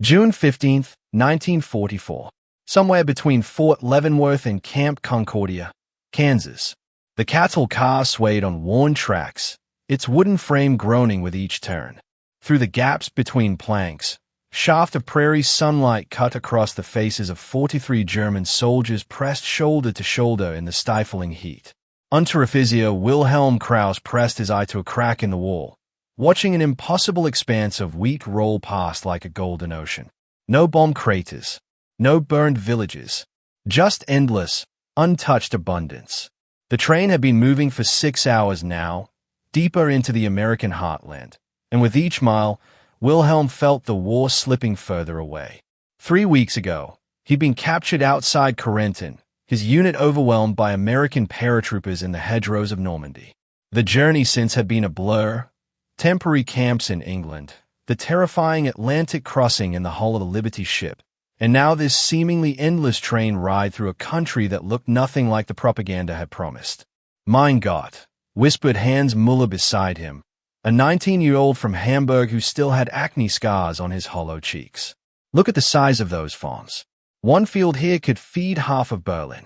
June 15, 1944. Somewhere between Fort Leavenworth and Camp Concordia, Kansas. The cattle car swayed on worn tracks, its wooden frame groaning with each turn. Through the gaps between planks, shaft of prairie sunlight cut across the faces of 43 German soldiers pressed shoulder to shoulder in the stifling heat. Unteroffizier Wilhelm Krause pressed his eye to a crack in the wall, watching an impossible expanse of wheat roll past like a golden ocean. No bomb craters, no burned villages, just endless, untouched abundance. The train had been moving for 6 hours now, deeper into the American heartland, and with each mile, Wilhelm felt the war slipping further away. 3 weeks ago, he'd been captured outside Corentin, his unit overwhelmed by American paratroopers in the hedgerows of Normandy. The journey since had been a blur, temporary camps in England, the terrifying Atlantic crossing in the hull of the Liberty ship, and now this seemingly endless train ride through a country that looked nothing like the propaganda had promised. Mein Gott, whispered Hans Muller beside him, a 19-year-old from Hamburg who still had acne scars on his hollow cheeks. Look at the size of those farms. One field here could feed half of Berlin.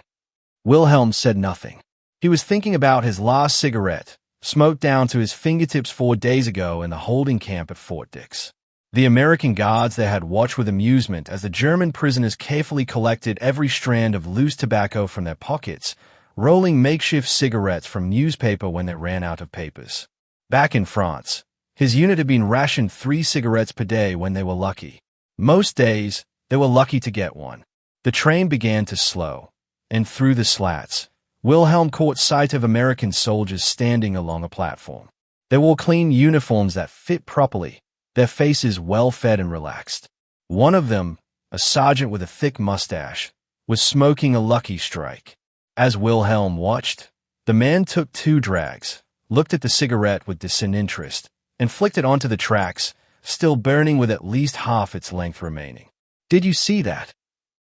Wilhelm said nothing. He was thinking about his last cigarette, smoked down to his fingertips 4 days ago in the holding camp at Fort Dix. The American guards there had watched with amusement as the German prisoners carefully collected every strand of loose tobacco from their pockets, rolling makeshift cigarettes from newspaper when they ran out of papers. Back in France, his unit had been rationed 3 cigarettes per day when they were lucky. Most days, they were lucky to get one. The train began to slow, and through the slats, Wilhelm caught sight of American soldiers standing along a platform. They wore clean uniforms that fit properly, their faces well-fed and relaxed. One of them, a sergeant with a thick mustache, was smoking a Lucky Strike. As Wilhelm watched, the man took 2 drags, looked at the cigarette with disinterest, and flicked it onto the tracks, still burning with at least half its length remaining. Did you see that?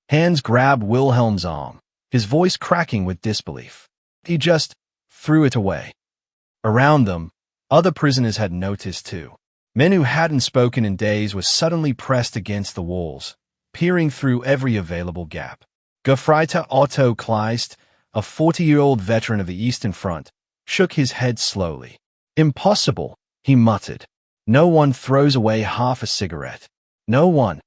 Hans grabbed Wilhelm's arm, his voice cracking with disbelief. He just threw it away. Around them, other prisoners had noticed too. Men who hadn't spoken in days were suddenly pressed against the walls, peering through every available gap. Gefreiter Otto Kleist, a 40-year-old veteran of the Eastern Front, shook his head slowly. Impossible, he muttered. No one throws away half a cigarette. No one.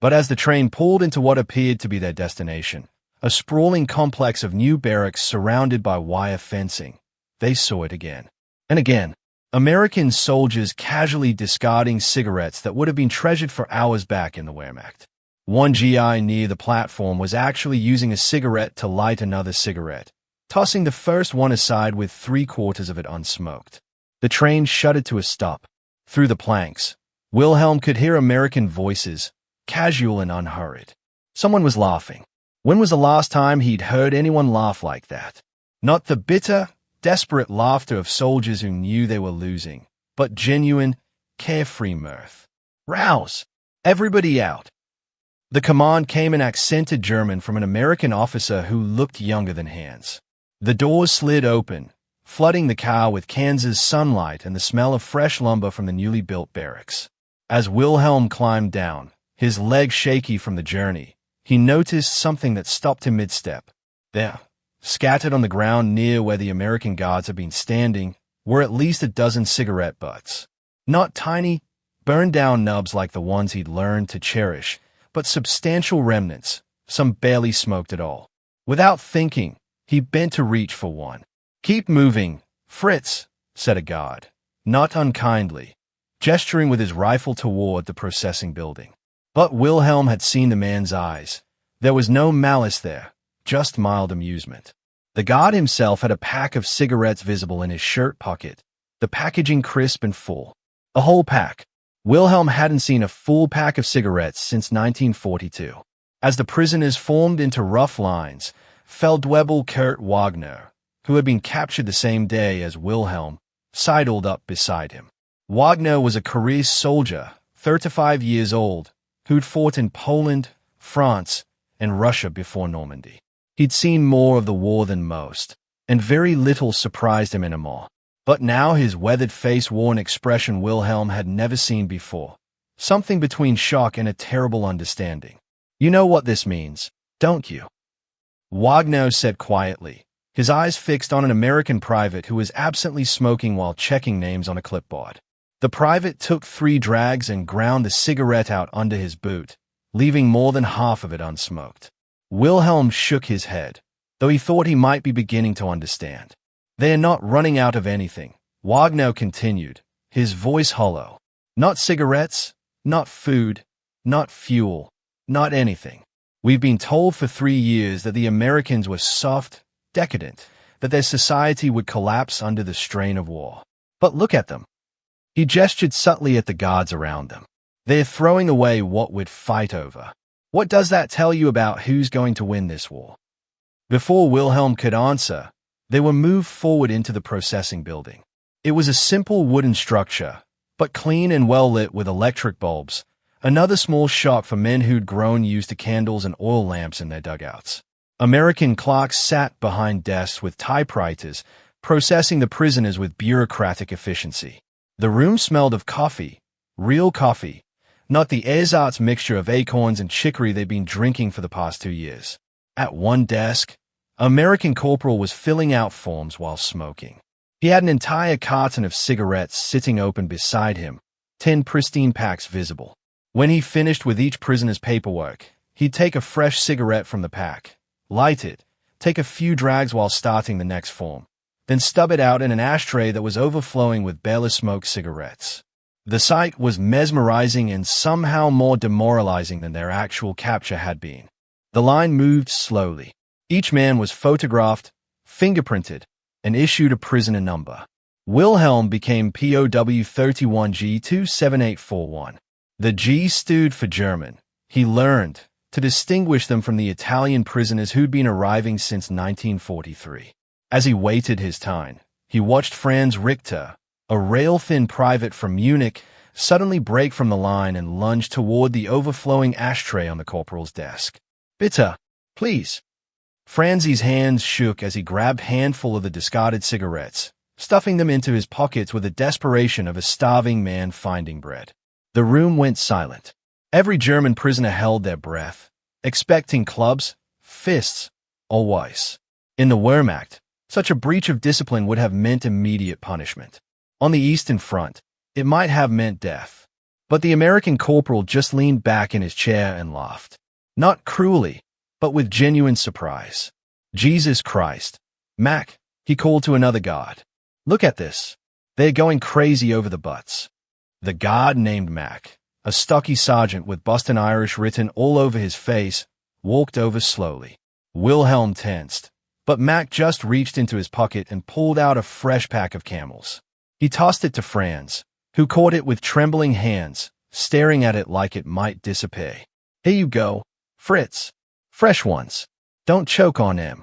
But as the train pulled into what appeared to be their destination, a sprawling complex of new barracks surrounded by wire fencing, they saw it again. And again. American soldiers casually discarding cigarettes that would have been treasured for hours back in the Wehrmacht. One GI near the platform was actually using a cigarette to light another cigarette, tossing the first one aside with 3/4 of it unsmoked. The train shuddered to a stop. Through the planks, Wilhelm could hear American voices, casual and unhurried. Someone was laughing. When was the last time he'd heard anyone laugh like that? Not the bitter, desperate laughter of soldiers who knew they were losing, but genuine, carefree mirth. Rouse! Everybody out! The command came in accented German from an American officer who looked younger than Hans. The doors slid open, flooding the car with Kansas sunlight and the smell of fresh lumber from the newly built barracks. As Wilhelm climbed down, his legs shaky from the journey, he noticed something that stopped him mid-step. There, scattered on the ground near where the American guards had been standing, were at least a dozen cigarette butts. Not tiny, burned-down nubs like the ones he'd learned to cherish, but substantial remnants, some barely smoked at all. Without thinking, he bent to reach for one. "Keep moving, Fritz," said a guard, not unkindly, gesturing with his rifle toward the processing building. But Wilhelm had seen the man's eyes. There was no malice there, just mild amusement. The guard himself had a pack of cigarettes visible in his shirt pocket, the packaging crisp and full. A whole pack. Wilhelm hadn't seen a full pack of cigarettes since 1942. As the prisoners formed into rough lines, Feldwebel Kurt Wagner, who had been captured the same day as Wilhelm, sidled up beside him. Wagner was a career soldier, 35 years old, who'd fought in Poland, France, and Russia before Normandy. He'd seen more of the war than most, and very little surprised him anymore. But now his weathered face wore an expression Wilhelm had never seen before, something between shock and a terrible understanding. You know what this means, don't you? Wagner said quietly, his eyes fixed on an American private who was absently smoking while checking names on a clipboard. The private took 3 drags and ground the cigarette out under his boot, leaving more than half of it unsmoked. Wilhelm shook his head, though he thought he might be beginning to understand. They are not running out of anything, Wagner continued, his voice hollow. Not cigarettes, not food, not fuel, not anything. We've been told for 3 years that the Americans were soft, decadent, that their society would collapse under the strain of war. But look at them. He gestured subtly at the guards around them. They're throwing away what we'd fight over. What does that tell you about who's going to win this war? Before Wilhelm could answer, they were moved forward into the processing building. It was a simple wooden structure, but clean and well lit with electric bulbs, another small shop for men who'd grown used to candles and oil lamps in their dugouts. American clerks sat behind desks with typewriters, processing the prisoners with bureaucratic efficiency. The room smelled of coffee, real coffee, not the ersatz mixture of acorns and chicory they'd been drinking for the past 2 years. At one desk, an American corporal was filling out forms while smoking. He had an entire carton of cigarettes sitting open beside him, 10 pristine packs visible. When he finished with each prisoner's paperwork, he'd take a fresh cigarette from the pack, light it, take a few drags while starting the next form, then stub it out in an ashtray that was overflowing with barely smoked cigarettes. The sight was mesmerizing and somehow more demoralizing than their actual capture had been. The line moved slowly. Each man was photographed, fingerprinted, and issued a prisoner number. Wilhelm became POW 31G27841. The G stood for German. He learned to distinguish them from the Italian prisoners who'd been arriving since 1943. As he waited his time, he watched Franz Richter, a rail-thin private from Munich, suddenly break from the line and lunge toward the overflowing ashtray on the corporal's desk. "Bitte, please." Franz's hands shook as he grabbed a handful of the discarded cigarettes, stuffing them into his pockets with the desperation of a starving man finding bread. The room went silent. Every German prisoner held their breath, expecting clubs, fists, or worse. In the Wehrmacht, such a breach of discipline would have meant immediate punishment. On the Eastern Front, it might have meant death. But the American corporal just leaned back in his chair and laughed. Not cruelly, but with genuine surprise. "Jesus Christ. Mac," he called to another guard. "Look at this. They're going crazy over the butts." The guard named Mac, a stocky sergeant with Boston Irish written all over his face, walked over slowly. Wilhelm tensed, but Mac just reached into his pocket and pulled out a fresh pack of Camels. He tossed it to Franz, who caught it with trembling hands, staring at it like it might disappear. "Here you go, Fritz. Fresh ones. Don't choke on them."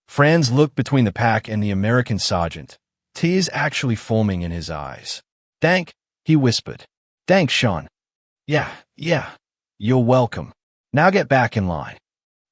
Franz looked between the pack and the American sergeant, tears actually forming in his eyes. "Thank," he whispered. "Thanks, Sean." Yeah, you're welcome. Now get back in line."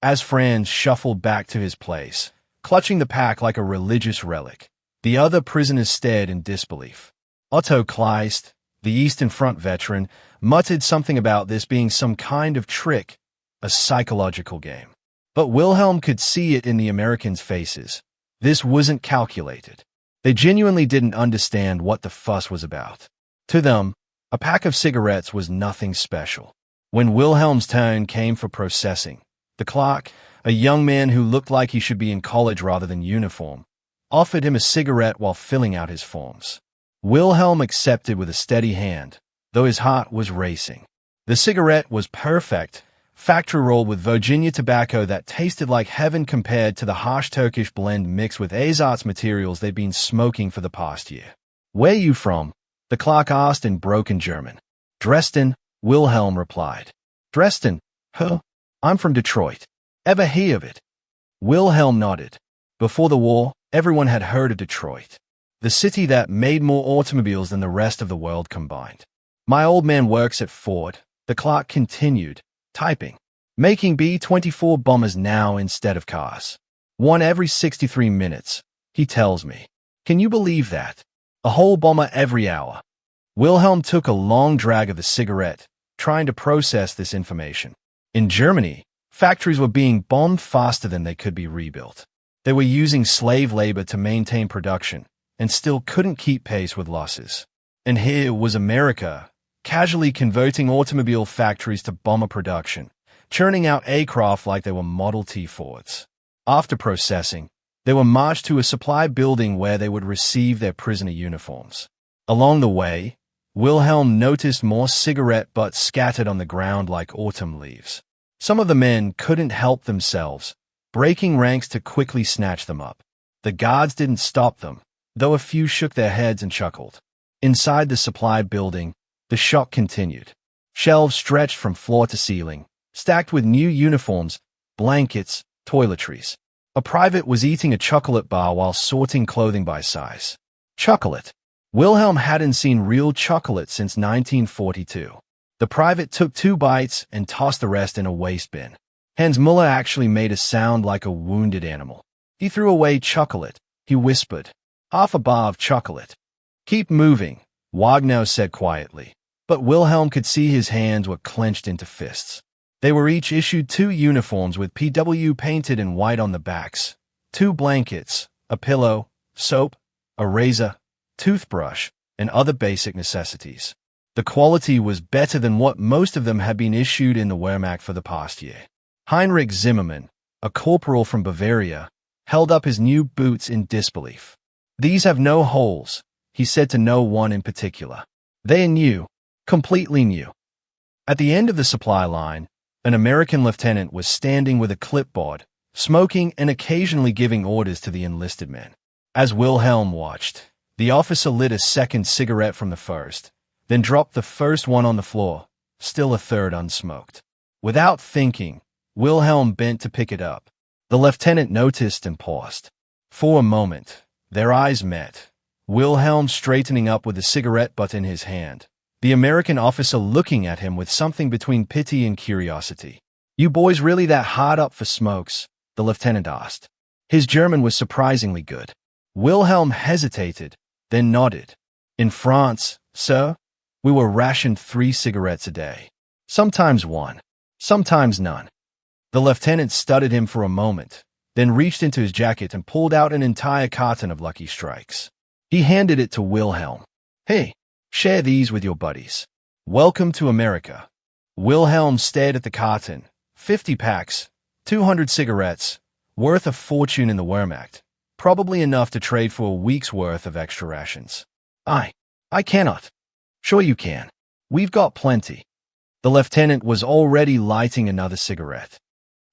As Franz shuffled back to his place, clutching the pack like a religious relic, the other prisoners stared in disbelief. Otto Kleist, the Eastern Front veteran, muttered something about this being some kind of trick, a psychological game. But Wilhelm could see it in the Americans' faces. This wasn't calculated. They genuinely didn't understand what the fuss was about. To them, a pack of cigarettes was nothing special. When Wilhelm's turn came for processing, the clerk, a young man who looked like he should be in college rather than uniform, offered him a cigarette while filling out his forms. Wilhelm accepted with a steady hand, though his heart was racing. The cigarette was perfect, factory rolled with Virginia tobacco that tasted like heaven compared to the harsh Turkish blend mixed with ersatz materials they'd been smoking for the past year. "Where you from?" the clerk asked in broken German. "Dresden," Wilhelm replied. "Dresden? Huh? I'm from Detroit. Ever hear of it?" Wilhelm nodded. Before the war, everyone had heard of Detroit, the city that made more automobiles than the rest of the world combined. "My old man works at Ford," the clerk continued, typing. "Making B-24 bombers now instead of cars. One every 63 minutes, he tells me. Can you believe that? A whole bomber every hour." Wilhelm took a long drag of the cigarette, trying to process this information. In Germany, factories were being bombed faster than they could be rebuilt. They were using slave labor to maintain production and still couldn't keep pace with losses. And here was America, casually converting automobile factories to bomber production, churning out aircraft like they were Model T Fords. After processing, they were marched to a supply building where they would receive their prisoner uniforms. Along the way, Wilhelm noticed more cigarette butts scattered on the ground like autumn leaves. Some of the men couldn't help themselves, breaking ranks to quickly snatch them up. The guards didn't stop them, though a few shook their heads and chuckled. Inside the supply building, the shock continued. Shelves stretched from floor to ceiling, stacked with new uniforms, blankets, toiletries. A private was eating a chocolate bar while sorting clothing by size. Chocolate. Wilhelm hadn't seen real chocolate since 1942. The private took 2 bites and tossed the rest in a waste bin. Hans Muller actually made a sound like a wounded animal. He threw away chocolate. He whispered, "Half a bar of chocolate." "Keep moving," Wagner said quietly. But Wilhelm could see his hands were clenched into fists. They were each issued 2 uniforms with PW painted in white on the backs, 2 blankets, a pillow, soap, a razor, toothbrush, and other basic necessities. The quality was better than what most of them had been issued in the Wehrmacht for the past year. Heinrich Zimmermann, a corporal from Bavaria, held up his new boots in disbelief. "These have no holes," he said to no one in particular. "They are new, completely new." At the end of the supply line, an American lieutenant was standing with a clipboard, smoking and occasionally giving orders to the enlisted men. As Wilhelm watched, the officer lit a second cigarette from the first, then dropped the first one on the floor, still a third unsmoked. Without thinking, Wilhelm bent to pick it up. The lieutenant noticed and paused. For a moment, their eyes met, Wilhelm straightening up with the cigarette butt in his hand, the American officer looking at him with something between pity and curiosity. "You boys really that hard up for smokes?" the lieutenant asked. His German was surprisingly good. Wilhelm hesitated, then nodded. "In France, sir, we were rationed 3 cigarettes a day. Sometimes 1, sometimes none." The lieutenant studied him for a moment, then reached into his jacket and pulled out an entire carton of Lucky Strikes. He handed it to Wilhelm. "Hey, share these with your buddies. Welcome to America." Wilhelm stared at the carton. 50 packs, 200 cigarettes, worth a fortune in the Wehrmacht, probably enough to trade for a week's worth of extra rations. I cannot." "Sure you can. We've got plenty." The lieutenant was already lighting another cigarette.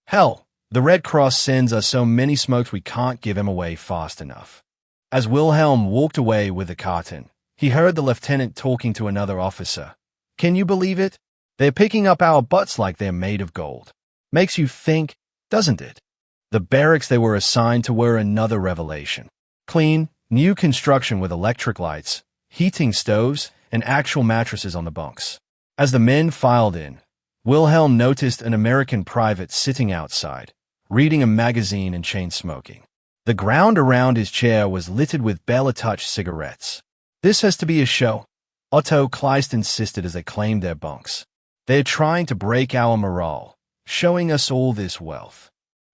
"Hell, the Red Cross sends us so many smokes we can't give them away fast enough." As Wilhelm walked away with the carton, he heard the lieutenant talking to another officer. "Can you believe it? They're picking up our butts like they're made of gold. Makes you think, doesn't it?" The barracks they were assigned to were another revelation. Clean, new construction with electric lights, heating stoves, and actual mattresses on the bunks. As the men filed in, Wilhelm noticed an American private sitting outside, reading a magazine and chain-smoking. The ground around his chair was littered with Bella-Touch cigarettes. "This has to be a show," Otto Kleist insisted as they claimed their bunks. "They're trying to break our morale, showing us all this wealth."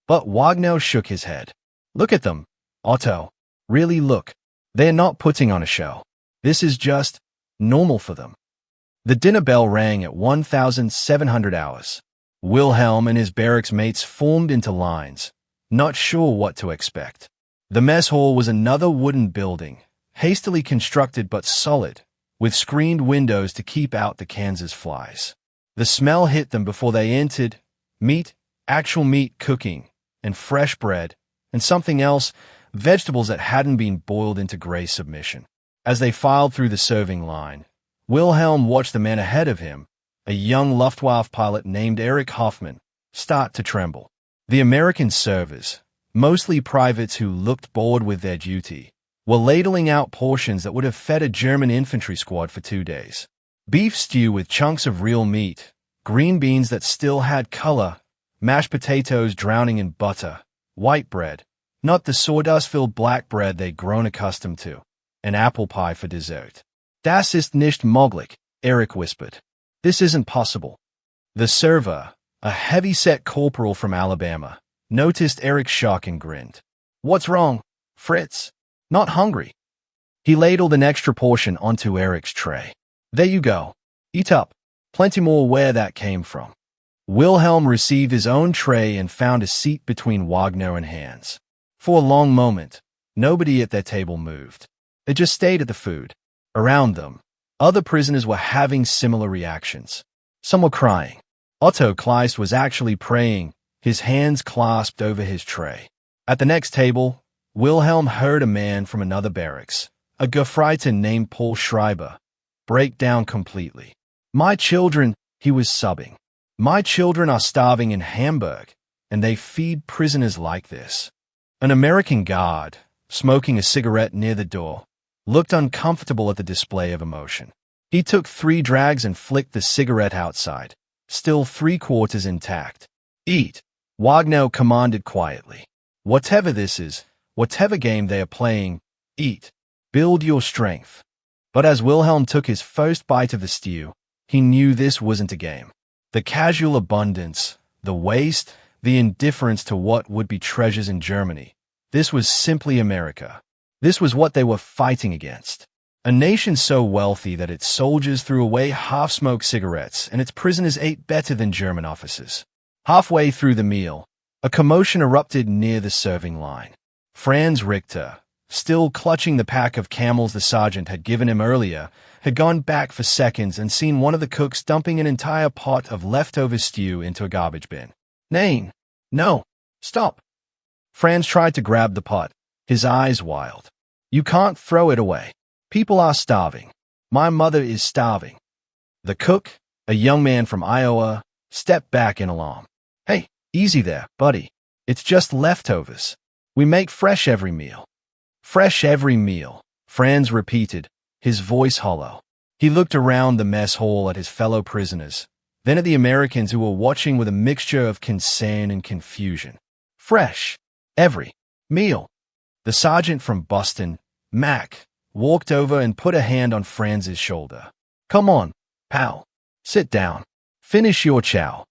But Wagner shook his head. "Look at them, Otto. Really look. They're not putting on a show. This is just normal for them." The dinner bell rang at 1700 hours. Wilhelm and his barracks mates formed into lines, not sure what to expect. The mess hall was another wooden building, hastily constructed but solid, with screened windows to keep out the Kansas flies. The smell hit them before they entered: meat, actual meat cooking, and fresh bread, and something else, vegetables that hadn't been boiled into gray submission. As they filed through the serving line, Wilhelm watched the man ahead of him, a young Luftwaffe pilot named Erich Hoffmann, start to tremble. The American servers, mostly privates who looked bored with their duty, were ladling out portions that would have fed a German infantry squad for 2 days. Beef stew with chunks of real meat, green beans that still had color, mashed potatoes drowning in butter, white bread, not the sawdust-filled black bread they'd grown accustomed to, and apple pie for dessert. "Das ist nicht möglich," Erich whispered. This isn't possible. The server, a heavy-set corporal from Alabama, noticed Eric's shock and grinned. What's wrong, Fritz? Not hungry. He ladled an extra portion onto Eric's tray. There you go. Eat up. Plenty more where that came from. Wilhelm received his own tray and found a seat between Wagner and Hans. For a long moment, nobody at their table moved. They just stayed at the food. Around them, other prisoners were having similar reactions. Some were crying. Otto Kleist was actually praying, his hands clasped over his tray. At the next table, Wilhelm heard a man from another barracks, a Gefreiter named Paul Schreiber, break down completely. My children, he was sobbing. My children are starving in Hamburg, and they feed prisoners like this. An American guard, smoking a cigarette near the door, looked uncomfortable at the display of emotion. He took 3 drags and flicked the cigarette outside, still 3/4 intact. Eat, Wagner commanded quietly. Whatever this is, whatever game they are playing, eat. Build your strength. But as Wilhelm took his first bite of the stew, he knew this wasn't a game. The casual abundance, the waste, the indifference to what would be treasures in Germany. This was simply America. This was what they were fighting against. A nation so wealthy that its soldiers threw away half-smoked cigarettes and its prisoners ate better than German officers. Halfway through the meal, a commotion erupted near the serving line. Franz Richter, still clutching the pack of Camels the sergeant had given him earlier, had gone back for seconds and seen one of the cooks dumping an entire pot of leftover stew into a garbage bin. Nein, no, stop. Franz tried to grab the pot, his eyes wild. You can't throw it away. People are starving. My mother is starving. The cook, a young man from Iowa, stepped back in alarm. Hey, easy there, buddy. It's just leftovers. We make fresh every meal. Fresh every meal, Franz repeated, his voice hollow. He looked around the mess hall at his fellow prisoners, then at the Americans who were watching with a mixture of concern and confusion. Fresh. Every meal. The sergeant from Boston, Mac, walked over and put a hand on Franz's shoulder. Come on, pal. Sit down. Finish your chow.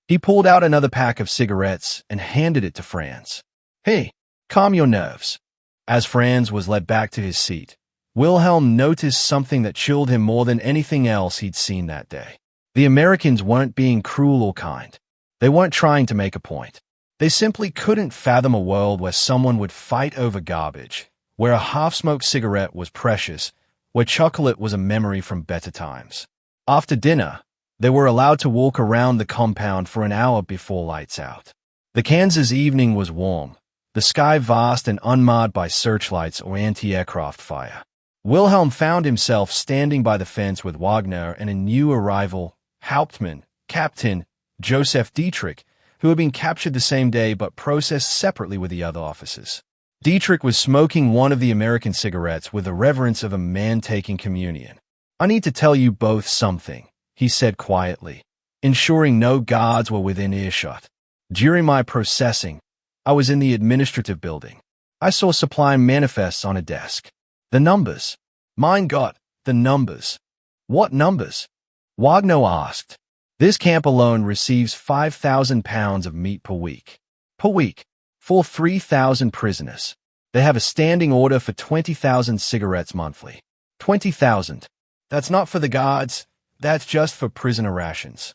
He pulled out another pack of cigarettes and handed it to Franz. Hey, calm your nerves. As Franz was led back to his seat, Wilhelm noticed something that chilled him more than anything else he'd seen that day. The Americans weren't being cruel or kind. They weren't trying to make a point. They simply couldn't fathom a world where someone would fight over garbage, where a half-smoked cigarette was precious, where chocolate was a memory from better times. After dinner, they were allowed to walk around the compound for an hour before lights out. The Kansas evening was warm, the sky vast and unmarred by searchlights or anti-aircraft fire. Wilhelm found himself standing by the fence with Wagner and a new arrival, Hauptmann, Captain Joseph Dietrich, who had been captured the same day but processed separately with the other officers. Dietrich was smoking one of the American cigarettes with the reverence of a man taking communion. I need to tell you both something, he said quietly, ensuring no guards were within earshot. During my processing, I was in the administrative building. I saw supply manifests on a desk. The numbers. Mein Gott, the numbers. What numbers? Wagner asked. This camp alone receives 5,000 pounds of meat per week. Per week. For 3,000 prisoners. They have a standing order for 20,000 cigarettes monthly. 20,000. That's not for the guards. That's just for prisoner rations.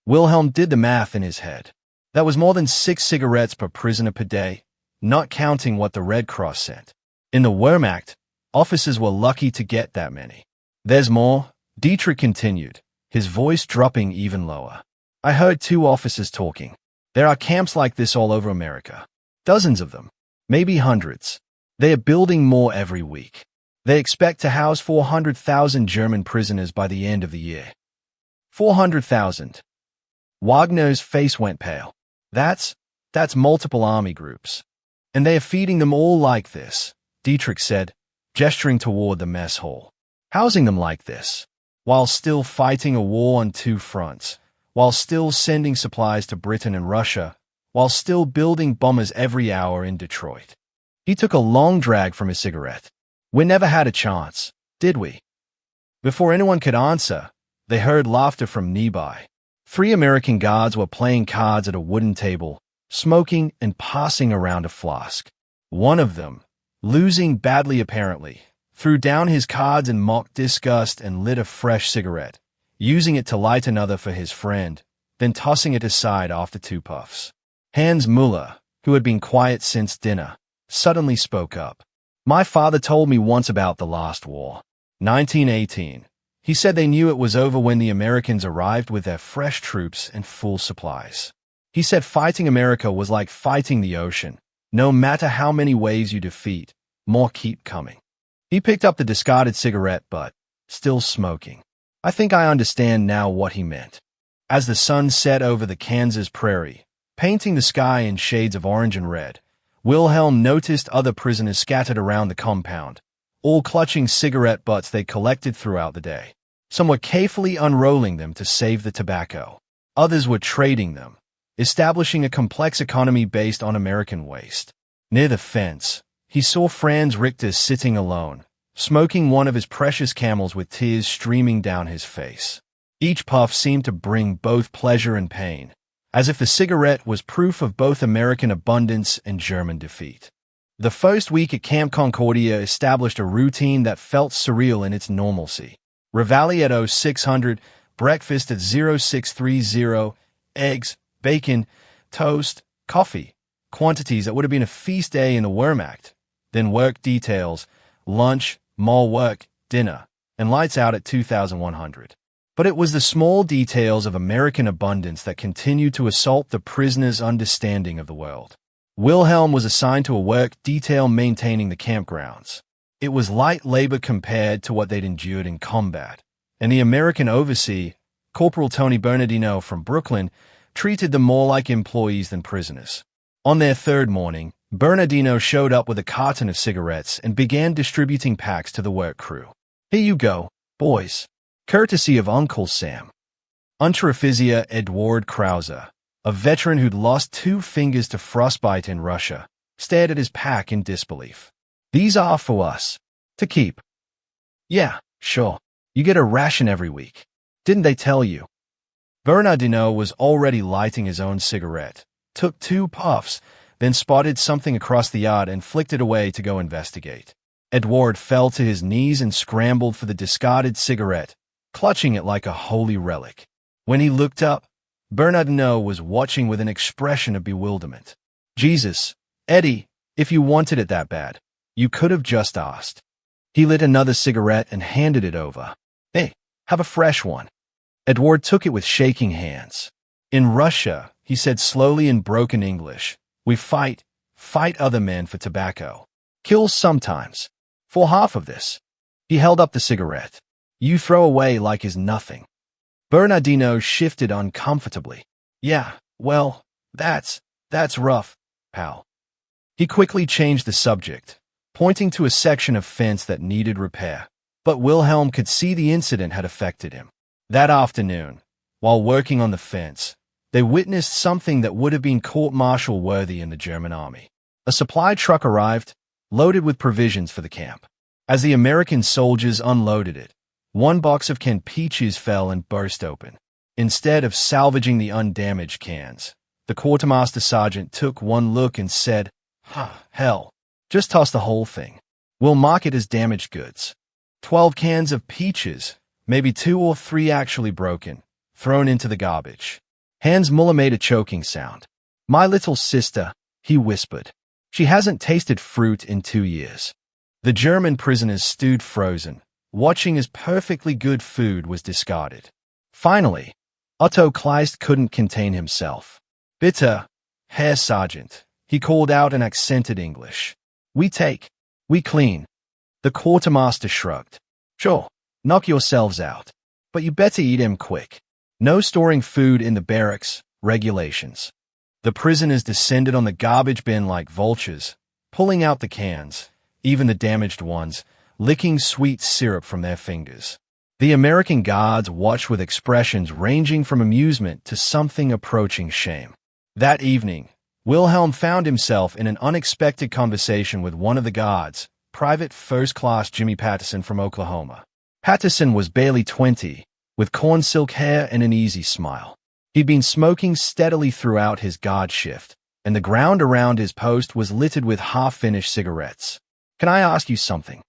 Wilhelm did the math in his head. That was more than 6 cigarettes per prisoner per day, not counting what the Red Cross sent. In the Wehrmacht, officers were lucky to get that many. There's more, Dietrich continued, his voice dropping even lower. I heard 2 officers talking. There are camps like this all over America. Dozens of them. Maybe hundreds. They are building more every week. They expect to house 400,000 German prisoners by the end of the year. 400,000. Wagner's face went pale. That's multiple army groups. And they are feeding them all like this, Dietrich said, gesturing toward the mess hall. Housing them like this, while still fighting a war on 2 fronts, while still sending supplies to Britain and Russia, while still building bombers every hour in Detroit. He took a long drag from his cigarette. We never had a chance, did we? Before anyone could answer, They heard laughter from nearby. 3 American guards were playing cards at a wooden table, smoking and passing around a flask. One of them, losing badly apparently, threw down his cards in mock disgust and lit a fresh cigarette, using it to light another for his friend, then tossing it aside after 2 puffs. Hans Müller, who had been quiet since dinner, suddenly spoke up. "My father told me once about the last war. 1918. He said they knew it was over when the Americans arrived with their fresh troops and full supplies. He said fighting America was like fighting the ocean. No matter how many waves you defeat, more keep coming." He picked up the discarded cigarette, but still smoking. I think I understand now what he meant. As the sun set over the Kansas prairie, painting the sky in shades of orange and red, Wilhelm noticed other prisoners scattered around the compound, all clutching cigarette butts they collected throughout the day. Some were carefully unrolling them to save the tobacco. Others were trading them, establishing a complex economy based on American waste. Near the fence, he saw Franz Richter sitting alone, smoking one of his precious Camels with tears streaming down his face. Each puff seemed to bring both pleasure and pain, as if the cigarette was proof of both American abundance and German defeat. The first week at Camp Concordia established a routine that felt surreal in its normalcy. Reveille at 0600, breakfast at 0630, eggs, bacon, toast, coffee, quantities that would have been a feast day in the Wehrmacht. Then work details, lunch, more work, dinner, and lights out at 2100. But it was the small details of American abundance that continued to assault the prisoners' understanding of the world. Wilhelm was assigned to a work detail maintaining the campgrounds. It was light labor compared to what they'd endured in combat, and the American overseer, Corporal Tony Bernardino from Brooklyn, treated them more like employees than prisoners. On their 3rd morning, Bernardino showed up with a carton of cigarettes and began distributing packs to the work crew. "Here you go, boys. Courtesy of Uncle Sam." Unteroffizier Eduard Krause, a veteran who'd lost 2 fingers to frostbite in Russia, stared at his pack in disbelief. "These are for us. To keep." "Yeah, sure. You get a ration every week. Didn't they tell you?" Bernardino was already lighting his own cigarette, took 2 puffs, then spotted something across the yard and flicked it away to go investigate. Eduard fell to his knees and scrambled for the discarded cigarette, clutching it like a holy relic. When he looked up, Bernardino was watching with an expression of bewilderment. "Jesus, Eddie, if you wanted it that bad, you could have just asked." He lit another cigarette and handed it over. "Hey, have a fresh one." Eduard took it with shaking hands. "In Russia," he said slowly in broken English, "we fight other men for tobacco. Kill sometimes. For half of this." He held up the cigarette. "You throw away like is nothing." Bernardino shifted uncomfortably. "Yeah, well, that's rough, pal." He quickly changed the subject, pointing to a section of fence that needed repair. But Wilhelm could see the incident had affected him. That afternoon, while working on the fence, they witnessed something that would have been court-martial worthy in the German army. A supply truck arrived, loaded with provisions for the camp. As the American soldiers unloaded it, 1 box of canned peaches fell and burst open. Instead of salvaging the undamaged cans, the quartermaster sergeant took one look and said, "Hell, just toss the whole thing. We'll mark it as damaged goods." 12 cans of peaches, maybe 2 or 3 actually broken, thrown into the garbage. Hans Müller made a choking sound. "My little sister," he whispered. "She hasn't tasted fruit in 2 years." The German prisoners stood frozen, watching as perfectly good food was discarded. Finally, Otto Kleist couldn't contain himself. "Bitte, Herr Sergeant," he called out in accented English. We clean." The quartermaster shrugged. "Sure, knock yourselves out. But you better eat 'em quick. No storing food in the barracks, regulations." The prisoners descended on the garbage bin like vultures, pulling out the cans, even the damaged ones, licking sweet syrup from their fingers. The American guards watched with expressions ranging from amusement to something approaching shame. That evening, Wilhelm found himself in an unexpected conversation with one of the guards, Private First Class Jimmy Patterson from Oklahoma. Patterson was barely 20, with corn silk hair and an easy smile. He'd been smoking steadily throughout his guard shift, and the ground around his post was littered with half-finished cigarettes. "Can I ask you something?"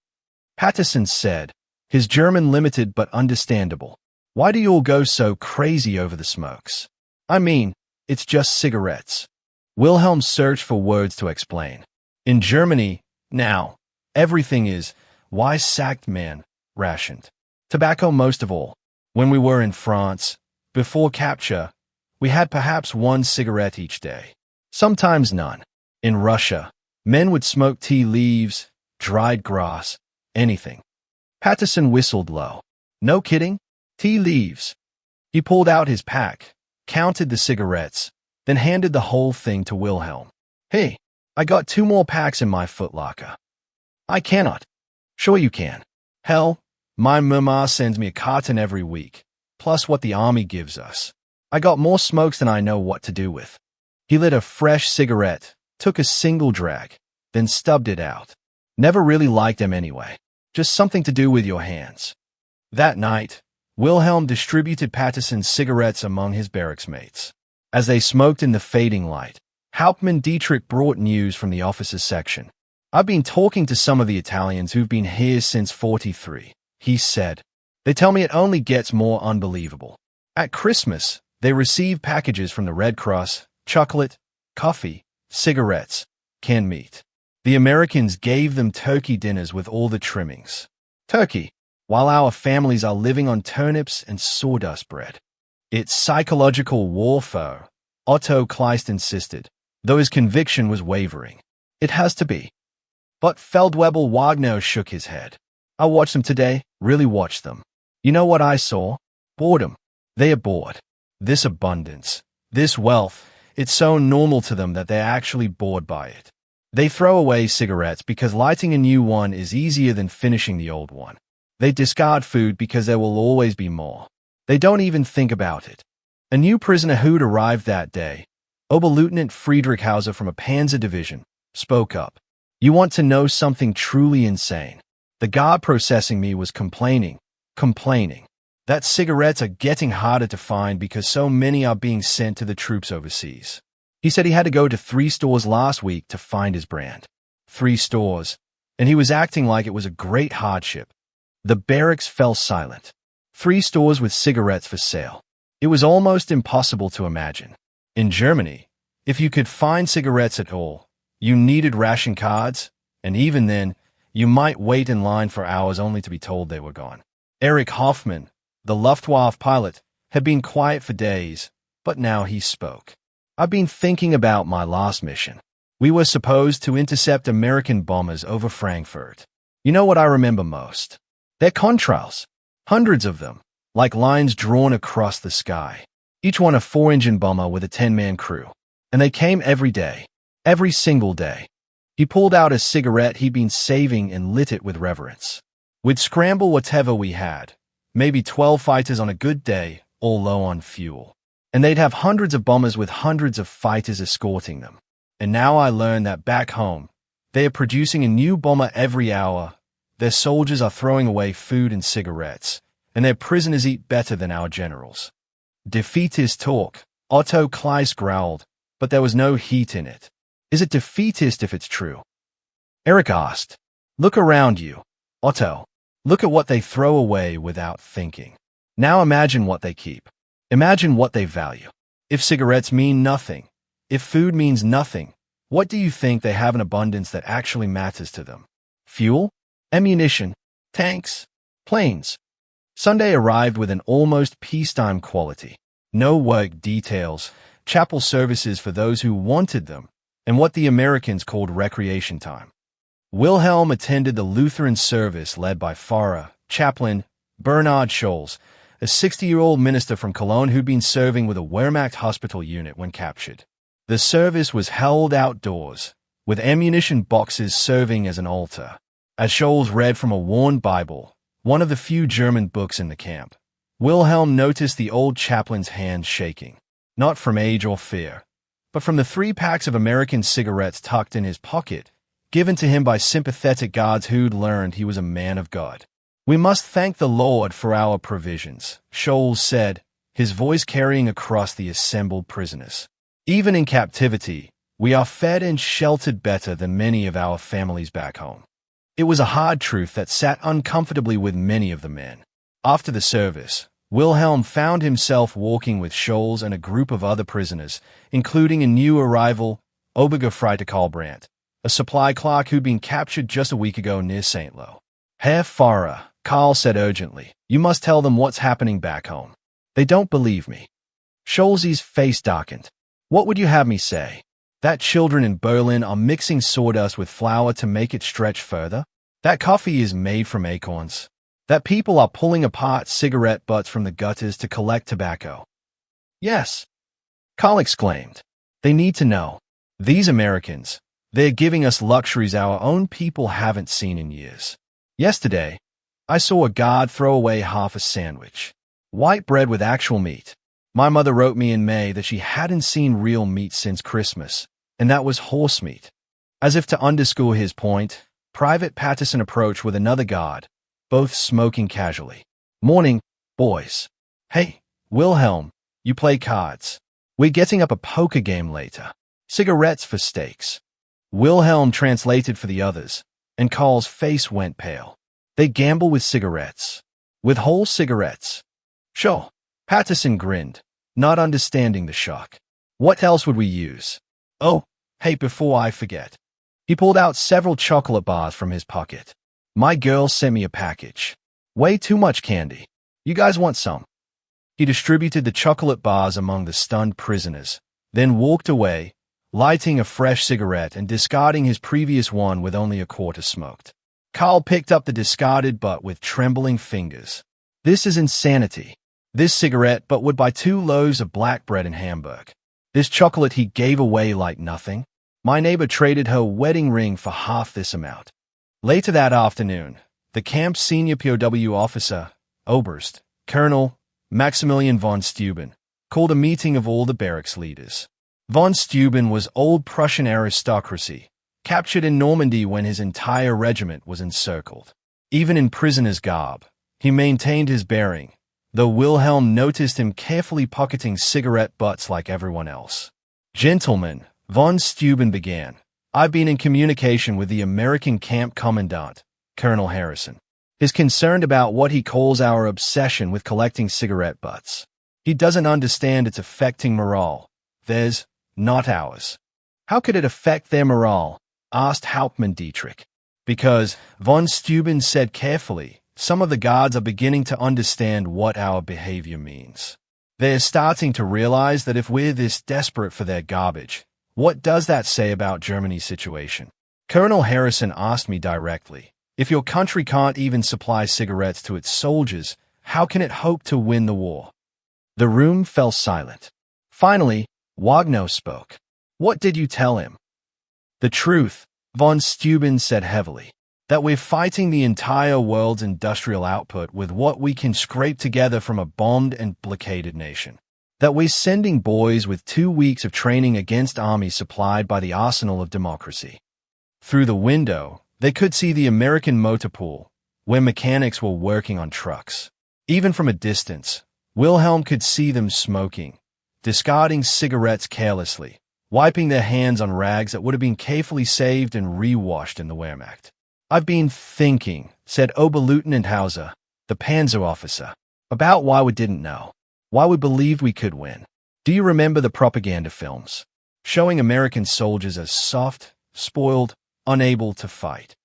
Patterson said, his German limited but understandable. "Why do you all go so crazy over the smokes? I mean, it's just cigarettes." Wilhelm searched for words to explain. "In Germany, now, everything is, why sacked man, rationed. Tobacco most of all. When we were in France, before capture, we had perhaps one cigarette each day. Sometimes none. In Russia, men would smoke tea leaves, dried grass, anything." Patterson whistled low. "No kidding? Tea leaves." He pulled out his pack, counted the cigarettes, then handed the whole thing to Wilhelm. "Hey, I got 2 more packs in my footlocker." "I cannot." "Sure you can. Hell, my mama sends me a carton every week, plus what the army gives us. I got more smokes than I know what to do with." He lit a fresh cigarette, took a single drag, then stubbed it out. "Never really liked them anyway. Just something to do with your hands." That night, Wilhelm distributed Patterson's cigarettes among his barracks mates. As they smoked in the fading light, Hauptmann Dietrich brought news from the officers' section. "I've been talking to some of the Italians who've been here since '43, he said. "They tell me it only gets more unbelievable. At Christmas, they receive packages from the Red Cross, chocolate, coffee, cigarettes, canned meat. The Americans gave them turkey dinners with all the trimmings. Turkey, while our families are living on turnips and sawdust bread. It's psychological warfare," Otto Kleist insisted, though his conviction was wavering. "It has to be." But Feldwebel Wagner shook his head. "I watched them today, really watched them. You know what I saw? Boredom. They are bored. This abundance, this wealth, it's so normal to them that they're actually bored by it. They throw away cigarettes because lighting a new one is easier than finishing the old one. They discard food because there will always be more. They don't even think about it." A new prisoner who'd arrived that day, Oberleutnant Friedrich Hauser from a Panzer division, spoke up. "You want to know something truly insane? The guard processing me was complaining, that cigarettes are getting harder to find because so many are being sent to the troops overseas. He said he had to go to 3 stores last week to find his brand. 3 stores, and he was acting like it was a great hardship." The barracks fell silent. 3 stores with cigarettes for sale. It was almost impossible to imagine. In Germany, if you could find cigarettes at all, you needed ration cards, and even then, you might wait in line for hours only to be told they were gone. Erich Hoffmann, the Luftwaffe pilot, had been quiet for days, but now he spoke. "I've been thinking about my last mission. We were supposed to intercept American bombers over Frankfurt. You know what I remember most? Their contrails. Hundreds of them, like lines drawn across the sky. Each one a 4-engine bomber with a 10-man crew. And they came every day. Every single day." He pulled out a cigarette he'd been saving and lit it with reverence. "We'd scramble whatever we had. Maybe 12 fighters on a good day, all low on fuel. And they'd have hundreds of bombers with hundreds of fighters escorting them. And now I learned that back home, they are producing a new bomber every hour. Their soldiers are throwing away food and cigarettes, and their prisoners eat better than our generals." "Defeatist talk," Otto Kleist growled, but there was no heat in it. "Is it defeatist if it's true?" Eric asked. "Look around you, Otto. Look at what they throw away without thinking. Now imagine what they keep. Imagine what they value. If cigarettes mean nothing, if food means nothing, what do you think they have in abundance that actually matters to them? Fuel? Ammunition? Tanks? Planes?" Sunday arrived with an almost peacetime quality. No work details, chapel services for those who wanted them, and what the Americans called recreation time. Wilhelm attended the Lutheran service led by Pfarrer, Chaplain Bernhard Scholz, a 60-year-old minister from Cologne who'd been serving with a Wehrmacht hospital unit when captured. The service was held outdoors, with ammunition boxes serving as an altar. As Scholz read from a worn Bible, one of the few German books in the camp, Wilhelm noticed the old chaplain's hands shaking, not from age or fear, but from the 3 packs of American cigarettes tucked in his pocket, given to him by sympathetic guards who'd learned he was a man of God. We must thank the Lord for our provisions, Scholes said, his voice carrying across the assembled prisoners. Even in captivity, we are fed and sheltered better than many of our families back home. It was a hard truth that sat uncomfortably with many of the men. After the service, Wilhelm found himself walking with Scholes and a group of other prisoners, including a new arrival, Obergefreiter Karlbrandt, a supply clerk who'd been captured just a week ago near St. Lo. Herr Pfarrer, Karl said urgently, you must tell them what's happening back home. They don't believe me. Scholes's face darkened. What would you have me say? That children in Berlin are mixing sawdust with flour to make it stretch further? That coffee is made from acorns? That people are pulling apart cigarette butts from the gutters to collect tobacco? Yes, Karl exclaimed. They need to know. These Americans, they're giving us luxuries our own people haven't seen in years. Yesterday, I saw a guard throw away half a sandwich. White bread with actual meat. My mother wrote me in May that she hadn't seen real meat since Christmas, and that was horse meat. As if to underscore his point, Private Patterson approached with another guard, both smoking casually. Morning, boys. Hey, Wilhelm, you play cards. We're getting up a poker game later. Cigarettes for steaks. Wilhelm translated for the others, and Karl's face went pale. They gamble with cigarettes. With whole cigarettes. Sure. Patterson grinned, not understanding the shock. What else would we use? Oh, hey, before I forget. He pulled out several chocolate bars from his pocket. My girl sent me a package. Way too much candy. You guys want some? He distributed the chocolate bars among the stunned prisoners, then walked away, lighting a fresh cigarette and discarding his previous one with only a quarter smoked. Karl picked up the discarded butt with trembling fingers. This is insanity. This cigarette but would buy 2 loaves of black bread in Hamburg. This chocolate he gave away like nothing. My neighbor traded her wedding ring for half this amount. Later that afternoon, the camp's senior POW officer, Oberst, Colonel Maximilian von Steuben, called a meeting of all the barracks leaders. Von Steuben was old Prussian aristocracy, captured in Normandy when his entire regiment was encircled. Even in prisoner's garb, he maintained his bearing, though Wilhelm noticed him carefully pocketing cigarette butts like everyone else. Gentlemen, von Steuben began, I've been in communication with the American camp commandant, Colonel Harrison. He's concerned about what he calls our obsession with collecting cigarette butts. He doesn't understand it's affecting morale. Theirs, not ours. How could it affect their morale? Asked Hauptmann Dietrich. Because, von Steuben said carefully, some of the guards are beginning to understand what our behavior means. They're starting to realize that if we're this desperate for their garbage, what does that say about Germany's situation? Colonel Harrison asked me directly, if your country can't even supply cigarettes to its soldiers, how can it hope to win the war? The room fell silent. Finally, Wagner spoke. What did you tell him? The truth, von Steuben said heavily, that we're fighting the entire world's industrial output with what we can scrape together from a bombed and blockaded nation. That we're sending boys with 2 weeks of training against armies supplied by the arsenal of democracy. Through the window, they could see the American motor pool, where mechanics were working on trucks. Even from a distance, Wilhelm could see them smoking, discarding cigarettes carelessly, wiping their hands on rags that would have been carefully saved and re-washed in the Wehrmacht. I've been thinking, said Oberleutnant Hauser, the Panzer officer, about why we didn't know, why we believed we could win. Do you remember the propaganda films, showing American soldiers as soft, spoiled, unable to fight?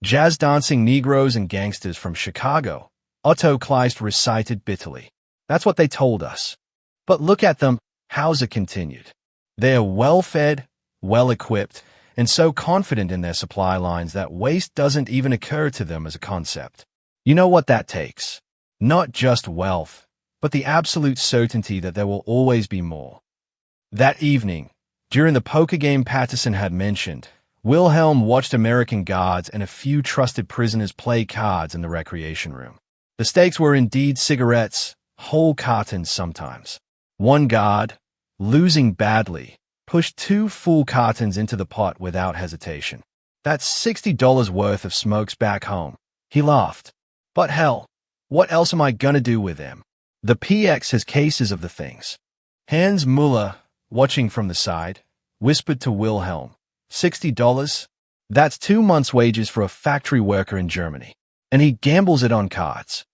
Jazz-dancing Negroes and gangsters from Chicago, Otto Kleist recited bitterly. That's what they told us. But look at them, Hauser continued. They're well-fed, well-equipped, and so confident in their supply lines that waste doesn't even occur to them as a concept. You know what that takes? Not just wealth, but the absolute certainty that there will always be more. That evening, during the poker game Patterson had mentioned, Wilhelm watched American guards and a few trusted prisoners play cards in the recreation room. The stakes were indeed cigarettes, whole cartons sometimes. One guard, losing badly, pushed 2 full cartons into the pot without hesitation. That's $60 worth of smokes back home. He laughed. But hell, what else am I gonna do with them? The PX has cases of the things. Hans Muller, watching from the side, whispered to Wilhelm, $60? That's 2 months' wages for a factory worker in Germany. And he gambles it on cards.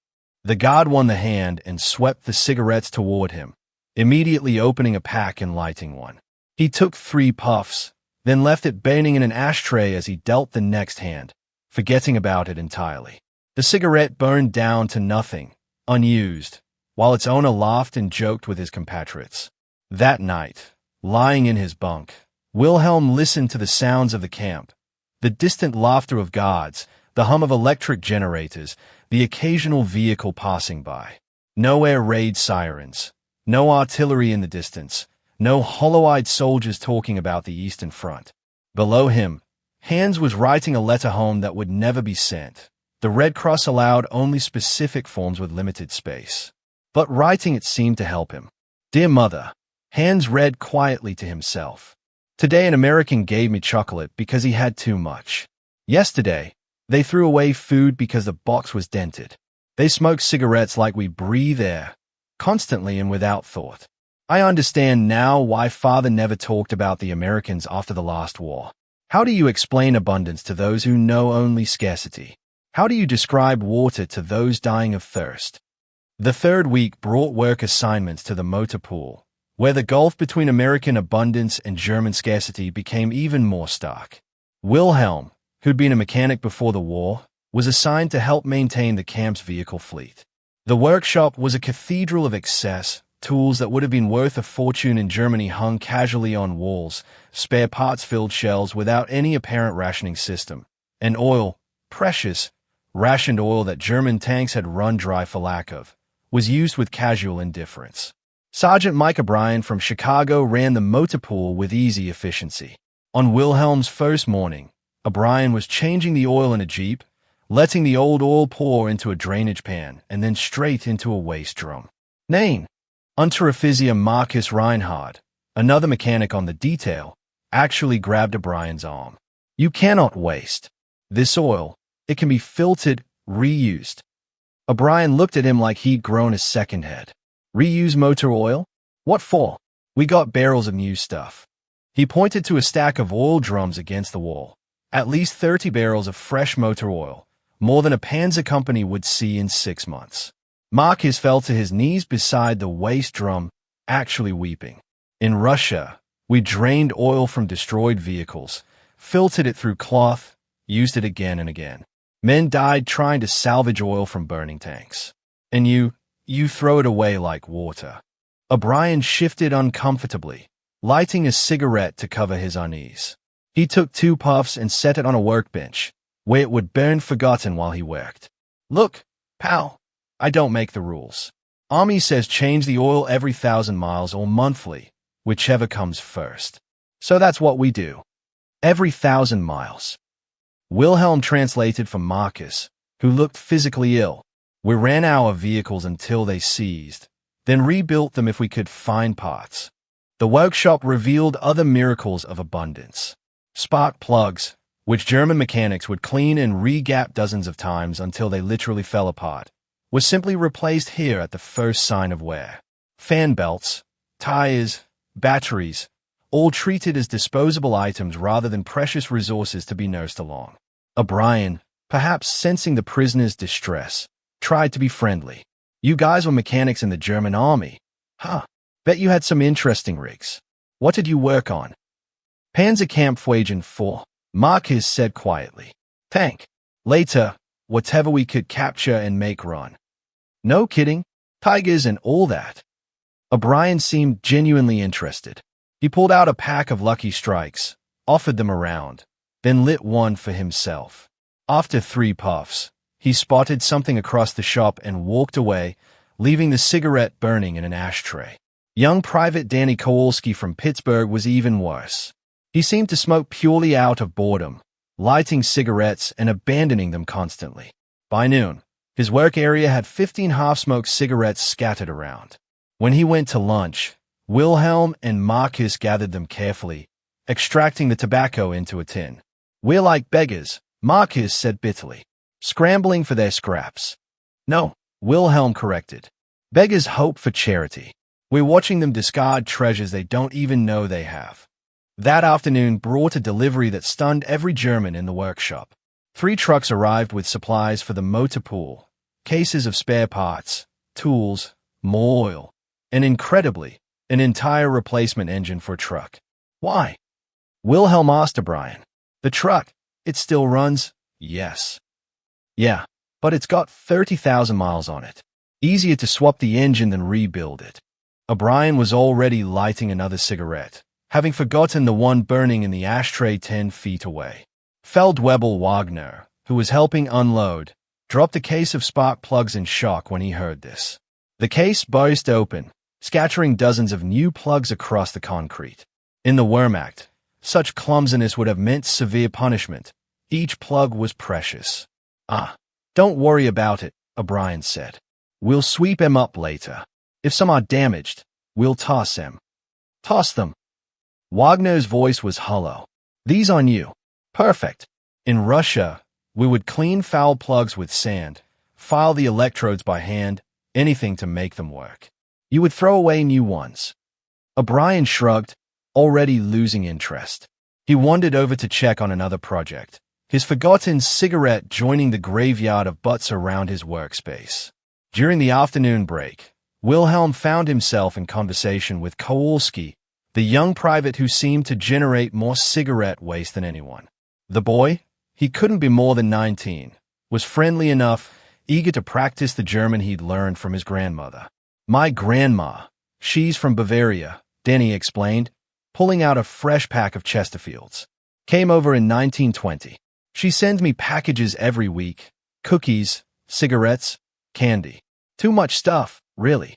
The guard won the hand and swept the cigarettes toward him, immediately opening a pack and lighting one. He took 3 puffs, then left it burning in an ashtray as he dealt the next hand, forgetting about it entirely. The cigarette burned down to nothing, unused, while its owner laughed and joked with his compatriots. That night, lying in his bunk, Wilhelm listened to the sounds of the camp, the distant laughter of guards, the hum of electric generators, the occasional vehicle passing by. No air raid sirens, no artillery in the distance, no hollow-eyed soldiers talking about the Eastern Front. Below him, Hans was writing a letter home that would never be sent. The Red Cross allowed only specific forms with limited space. But writing it seemed to help him. Dear Mother, Hans read quietly to himself. Today an American gave me chocolate because he had too much. Yesterday, they threw away food because the box was dented. They smoke cigarettes like we breathe air, constantly and without thought. I understand now why Father never talked about the Americans after the last war. How do you explain abundance to those who know only scarcity? How do you describe water to those dying of thirst? The third week brought work assignments to the motor pool, where the gulf between American abundance and German scarcity became even more stark. Wilhelm, who'd been a mechanic before the war, was assigned to help maintain the camp's vehicle fleet. The workshop was a cathedral of excess. Tools that would have been worth a fortune in Germany hung casually on walls, spare parts-filled shelves without any apparent rationing system, and oil, precious, rationed oil that German tanks had run dry for lack of, was used with casual indifference. Sergeant Mike O'Brien from Chicago ran the motor pool with easy efficiency. On Wilhelm's first morning, O'Brien was changing the oil in a Jeep, letting the old oil pour into a drainage pan and then straight into a waste drum. Name: Unteroffizier Marcus Reinhard, another mechanic on the detail, actually grabbed O'Brien's arm. You cannot waste this oil. It can be filtered, reused. O'Brien looked at him like he'd grown a second head. Reuse motor oil? What for? We got barrels of new stuff. He pointed to a stack of oil drums against the wall. At least 30 barrels of fresh motor oil, more than a Panzer company would see in 6 months. Marcus fell to his knees beside the waste drum, actually weeping. In Russia, we drained oil from destroyed vehicles, filtered it through cloth, used it again and again. Men died trying to salvage oil from burning tanks. And you throw it away like water. O'Brien shifted uncomfortably, lighting a cigarette to cover his unease. He took 2 puffs and set it on a workbench, where it would burn forgotten while he worked. Look, pal, I don't make the rules. Army says change the oil every 1,000 miles or monthly, whichever comes first. So that's what we do. Every 1,000 miles. Wilhelm translated for Marcus, who looked physically ill. We ran our vehicles until they seized, then rebuilt them if we could find parts. The workshop revealed other miracles of abundance. Spark plugs, which German mechanics would clean and re-gap dozens of times until they literally fell apart, was simply replaced here at the first sign of wear. Fan belts, tires, batteries, all treated as disposable items rather than precious resources to be nursed along. O'Brien, perhaps sensing the prisoner's distress, tried to be friendly. You guys were mechanics in the German army. Huh. Bet you had some interesting rigs. What did you work on? Panzerkampfwagen 4, Marcus said quietly. Tank. Later, whatever we could capture and make run. No kidding. Tigers and all that. O'Brien seemed genuinely interested. He pulled out a pack of Lucky Strikes, offered them around, then lit one for himself. After 3 puffs, he spotted something across the shop and walked away, leaving the cigarette burning in an ashtray. Young Private Danny Kowalski from Pittsburgh was even worse. He seemed to smoke purely out of boredom, lighting cigarettes and abandoning them constantly. By noon, his work area had 15 half-smoked cigarettes scattered around. When he went to lunch, Wilhelm and Marcus gathered them carefully, extracting the tobacco into a tin. We're like beggars, Marcus said bitterly, scrambling for their scraps. No, Wilhelm corrected. Beggars hope for charity. We're watching them discard treasures they don't even know they have. That afternoon brought a delivery that stunned every German in the workshop. 3 trucks arrived with supplies for the motor pool, cases of spare parts, tools, more oil, and incredibly, an entire replacement engine for a truck. Why? Wilhelm asked O'Brien. The truck, it still runs? Yes. Yeah, but it's got 30,000 miles on it. Easier to swap the engine than rebuild it. O'Brien was already lighting another cigarette, having forgotten the one burning in the ashtray 10 feet away. Feldwebel Wagner, who was helping unload, dropped a case of spark plugs in shock when he heard this. The case burst open, scattering dozens of new plugs across the concrete. In the Wehrmacht, such clumsiness would have meant severe punishment. Each plug was precious. Don't worry about it, O'Brien said. We'll sweep 'em up later. If some are damaged, we'll toss 'em. Toss them. Wagner's voice was hollow. These on you. Perfect. In Russia, we would clean foul plugs with sand, file the electrodes by hand, anything to make them work. You would throw away new ones. O'Brien shrugged, already losing interest. He wandered over to check on another project, his forgotten cigarette joining the graveyard of butts around his workspace. During the afternoon break, Wilhelm found himself in conversation with Kowalski, the young private who seemed to generate more cigarette waste than anyone. The boy, he couldn't be more than 19, was friendly enough, eager to practice the German he'd learned from his grandmother. My grandma, she's from Bavaria, Danny explained, pulling out a fresh pack of Chesterfields. Came over in 1920. She sends me packages every week, cookies, cigarettes, candy. Too much stuff, really.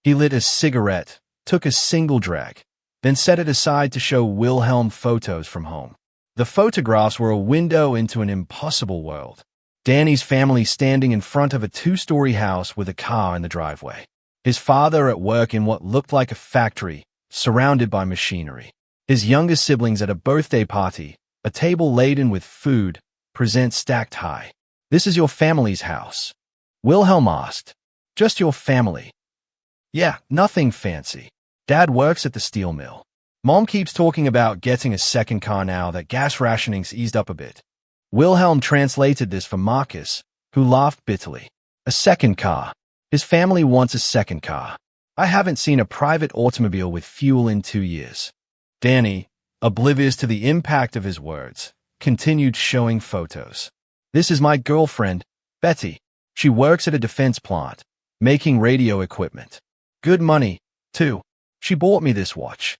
He lit a cigarette, took a single drag, then set it aside to show Wilhelm photos from home. The photographs were a window into an impossible world. Danny's family standing in front of a 2-story house with a car in the driveway. His father at work in what looked like a factory, surrounded by machinery. His younger siblings at a birthday party, a table laden with food, presents stacked high. This is your family's house? Wilhelm asked. Just your family. Yeah, nothing fancy. Dad works at the steel mill. Mom keeps talking about getting a second car now that gas rationing's eased up a bit. Wilhelm translated this for Marcus, who laughed bitterly. A second car. His family wants a second car. I haven't seen a private automobile with fuel in 2 years. Danny, oblivious to the impact of his words, continued showing photos. This is my girlfriend, Betty. She works at a defense plant, making radio equipment. Good money, too. She bought me this watch.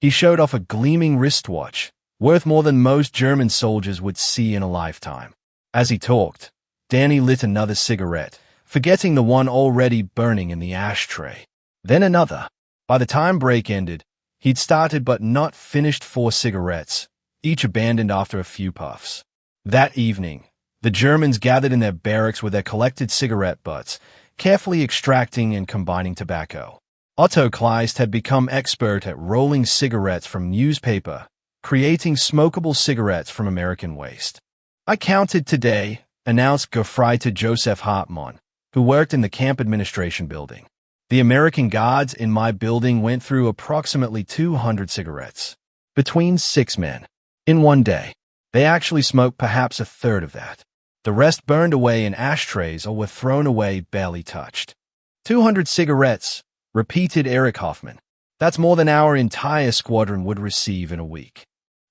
He showed off a gleaming wristwatch, worth more than most German soldiers would see in a lifetime. As he talked, Danny lit another cigarette, forgetting the one already burning in the ashtray. Then another. By the time break ended, he'd started but not finished 4 cigarettes, each abandoned after a few puffs. That evening, the Germans gathered in their barracks with their collected cigarette butts, carefully extracting and combining tobacco. Otto Kleist had become expert at rolling cigarettes from newspaper, creating smokable cigarettes from American waste. I counted today, announced Gefreite Joseph Hartmann, who worked in the camp administration building. The American guards in my building went through approximately 200 cigarettes. Between 6 men. In one day. They actually smoked perhaps a third of that. The rest burned away in ashtrays or were thrown away barely touched. 200 cigarettes, repeated Erich Hoffman. That's more than our entire squadron would receive in a week.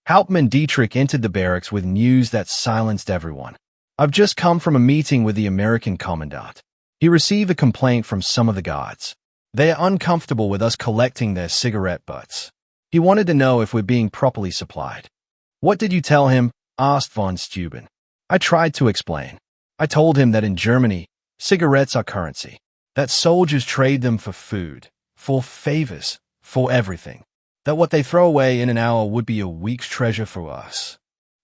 Hauptmann Dietrich entered the barracks with news that silenced everyone. I've just come from a meeting with the American commandant. He received a complaint from some of the guards. They are uncomfortable with us collecting their cigarette butts. He wanted to know if we're being properly supplied. What did you tell him? Asked von Steuben. I tried to explain. I told him that in Germany, cigarettes are currency. That soldiers trade them for food, for favors, for everything. That what they throw away in an hour would be a week's treasure for us.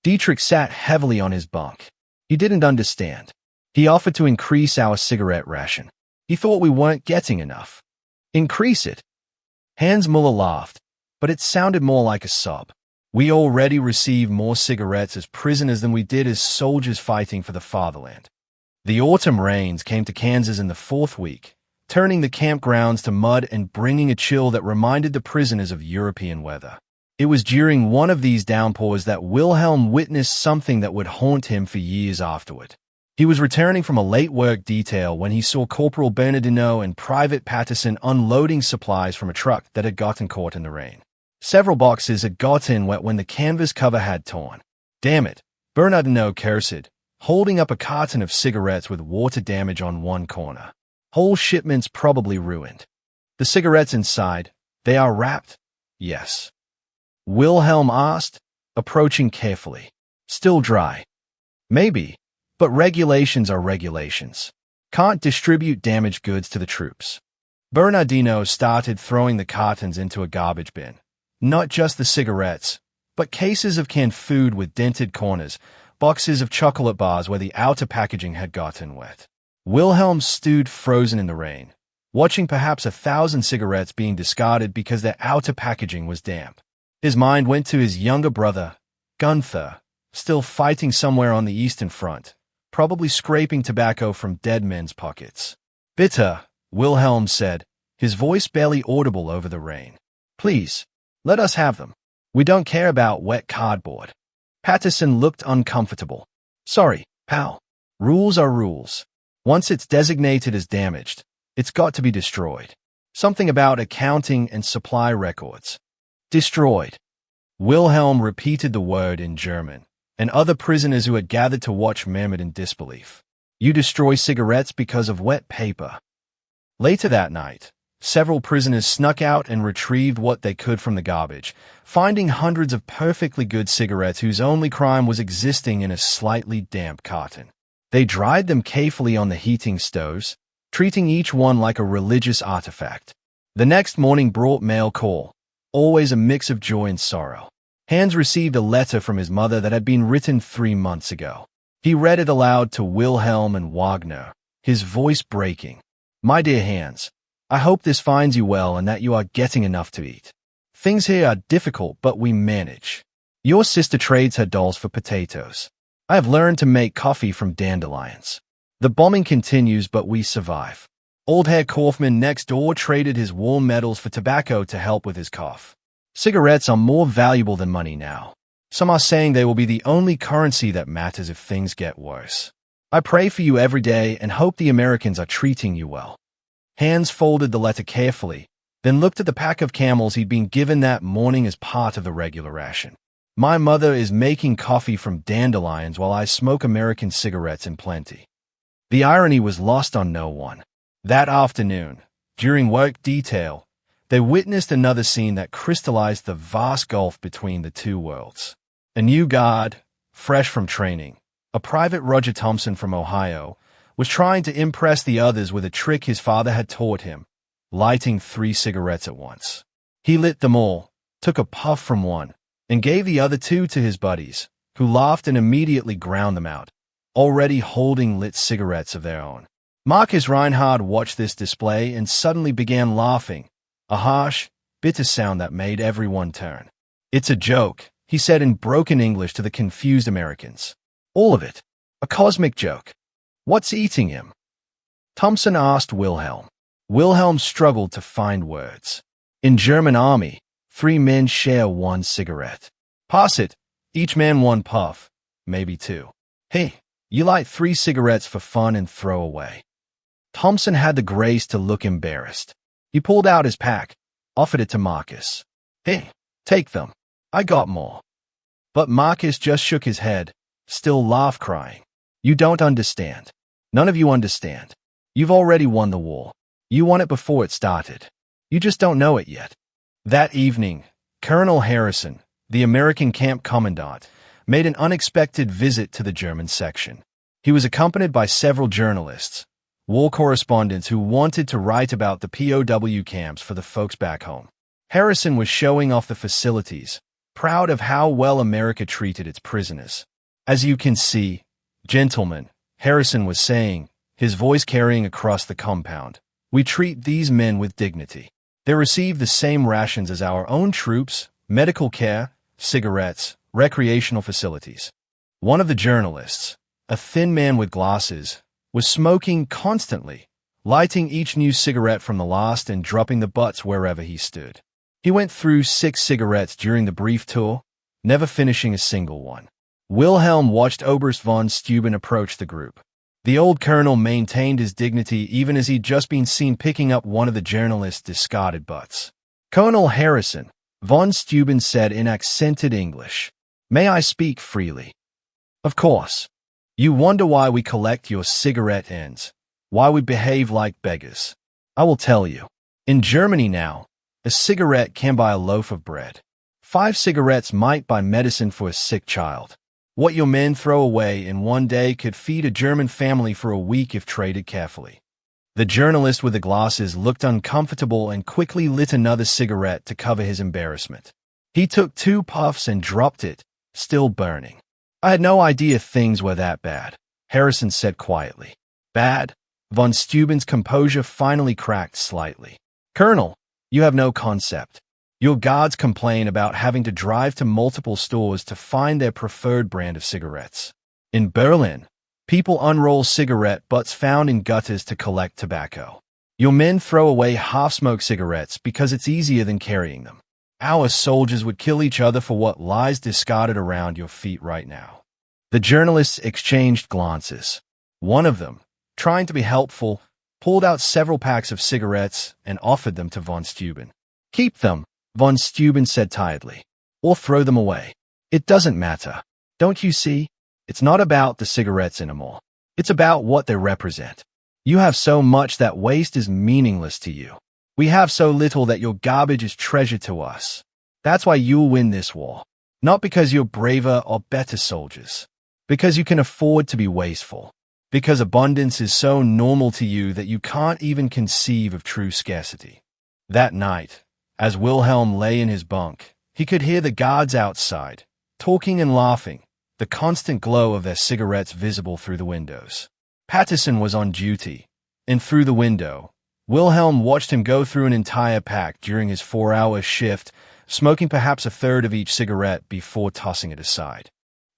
Dietrich sat heavily on his bunk. He didn't understand. He offered to increase our cigarette ration. He thought we weren't getting enough. Increase it. Hans Muller laughed, but it sounded more like a sob. We already receive more cigarettes as prisoners than we did as soldiers fighting for the fatherland. The autumn rains came to Kansas in the fourth week, turning the campgrounds to mud and bringing a chill that reminded the prisoners of European weather. It was during one of these downpours that Wilhelm witnessed something that would haunt him for years afterward. He was returning from a late work detail when he saw Corporal Bernardino and Private Patterson unloading supplies from a truck that had gotten caught in the rain. Several boxes had gotten wet when the canvas cover had torn. "Damn it," Bernardino cursed, holding up a carton of cigarettes with water damage on one corner. "Whole shipments probably ruined." "The cigarettes inside, they are wrapped?" "Yes." Wilhelm asked, approaching carefully. "Still dry?" "Maybe, but regulations are regulations. Can't distribute damaged goods to the troops." Bernardino started throwing the cartons into a garbage bin. Not just the cigarettes, but cases of canned food with dented corners, boxes of chocolate bars where the outer packaging had gotten wet. Wilhelm stood frozen in the rain, watching perhaps 1,000 cigarettes being discarded because their outer packaging was damp. His mind went to his younger brother, Gunther, still fighting somewhere on the Eastern Front, probably scraping tobacco from dead men's pockets. "Bitter," Wilhelm said, his voice barely audible over the rain. "Please, let us have them. We don't care about wet cardboard." Patterson looked uncomfortable. "Sorry, pal. Rules are rules. Once it's designated as damaged, it's got to be destroyed. Something about accounting and supply records." "Destroyed." Wilhelm repeated the word in German, and other prisoners who had gathered to watch murmured in disbelief. "You destroy cigarettes because of wet paper." Later that night, several prisoners snuck out and retrieved what they could from the garbage, finding hundreds of perfectly good cigarettes whose only crime was existing in a slightly damp carton. They dried them carefully on the heating stoves, treating each one like a religious artifact. The next morning brought mail call, always a mix of joy and sorrow. Hans received a letter from his mother that had been written 3 months ago. He read it aloud to Wilhelm and Wagner, his voice breaking. "My dear Hans, I hope this finds you well and that you are getting enough to eat. Things here are difficult, but we manage. Your sister trades her dolls for potatoes. I have learned to make coffee from dandelions. The bombing continues, but we survive. Old Herr Kaufmann next door traded his war medals for tobacco to help with his cough. Cigarettes are more valuable than money now. Some are saying they will be the only currency that matters if things get worse. I pray for you every day and hope the Americans are treating you well." Hans folded the letter carefully, then looked at the pack of Camels he'd been given that morning as part of the regular ration. "My mother is making coffee from dandelions while I smoke American cigarettes in plenty." The irony was lost on no one. That afternoon, during work detail, they witnessed another scene that crystallized the vast gulf between the two worlds. A new guard, fresh from training, a Private Roger Thompson from Ohio, was trying to impress the others with a trick his father had taught him, lighting 3 cigarettes at once. He lit them all, took a puff from one, and gave the other 2 to his buddies, who laughed and immediately ground them out, already holding lit cigarettes of their own. Marcus Reinhard watched this display and suddenly began laughing, a harsh, bitter sound that made everyone turn. "It's a joke," he said in broken English to the confused Americans. "All of it. A cosmic joke. What's eating him?" Thompson asked Wilhelm. Wilhelm struggled to find words. "In German army, 3 men share 1 cigarette. Pass it, each man 1 puff, maybe 2. Hey, you light 3 cigarettes for fun and throw away." Thompson had the grace to look embarrassed. He pulled out his pack, offered it to Marcus. "Hey, take them. I got more." But Marcus just shook his head, still laugh crying. "You don't understand. None of you understand. You've already won the war. You won it before it started. You just don't know it yet." That evening, Colonel Harrison, the American camp commandant, made an unexpected visit to the German section. He was accompanied by several journalists, war correspondents who wanted to write about the POW camps for the folks back home. Harrison was showing off the facilities, proud of how well America treated its prisoners. "As you can see, gentlemen," Harrison was saying, his voice carrying across the compound, "we treat these men with dignity. They receive the same rations as our own troops, medical care, cigarettes, recreational facilities." One of the journalists, a thin man with glasses, was smoking constantly, lighting each new cigarette from the last and dropping the butts wherever he stood. He went through 6 cigarettes during the brief tour, never finishing a single one. Wilhelm watched Oberst von Steuben approach the group. The old colonel maintained his dignity even as he'd just been seen picking up one of the journalist's discarded butts. "Colonel Harrison," von Steuben said in accented English, "may I speak freely?" "Of course. You wonder why we collect your cigarette ends, why we behave like beggars. I will tell you. In Germany now, a cigarette can buy a loaf of bread. 5 cigarettes might buy medicine for a sick child. What your men throw away in one day could feed a German family for a week if traded carefully." The journalist with the glasses looked uncomfortable and quickly lit another cigarette to cover his embarrassment. He took 2 puffs and dropped it, still burning. "I had no idea things were that bad," Harrison said quietly. "Bad?" Von Steuben's composure finally cracked slightly. "Colonel, you have no concept. Your guards complain about having to drive to multiple stores to find their preferred brand of cigarettes. In Berlin, people unroll cigarette butts found in gutters to collect tobacco. Your men throw away half-smoked cigarettes because it's easier than carrying them. Our soldiers would kill each other for what lies discarded around your feet right now." The journalists exchanged glances. One of them, trying to be helpful, pulled out several packs of cigarettes and offered them to von Steuben. "Keep them," von Steuben said tiredly, "or throw them away. It doesn't matter. Don't you see? It's not about the cigarettes anymore. It's about what they represent. You have so much that waste is meaningless to you. We have so little that your garbage is treasure to us. That's why you'll win this war. Not because you're braver or better soldiers. Because you can afford to be wasteful. Because abundance is so normal to you that you can't even conceive of true scarcity." That night, as Wilhelm lay in his bunk, he could hear the guards outside, talking and laughing, the constant glow of their cigarettes visible through the windows. Patterson was on duty, and through the window, Wilhelm watched him go through an entire pack during his 4-hour shift, smoking perhaps a third of each cigarette before tossing it aside.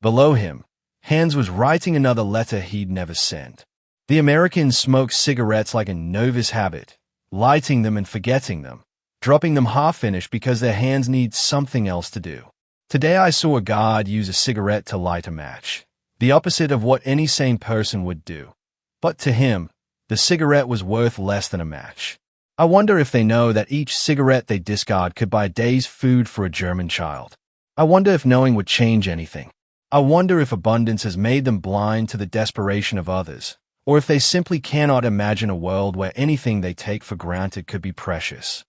Below him, Hans was writing another letter he'd never sent. The Americans smoked cigarettes like a novice habit, lighting them and forgetting them, dropping them half-finished because their hands need something else to do. Today I saw a guard use a cigarette to light a match, the opposite of what any sane person would do. But to him, the cigarette was worth less than a match. I wonder if they know that each cigarette they discard could buy a day's food for a German child. I wonder if knowing would change anything. I wonder if abundance has made them blind to the desperation of others, or if they simply cannot imagine a world where anything they take for granted could be precious.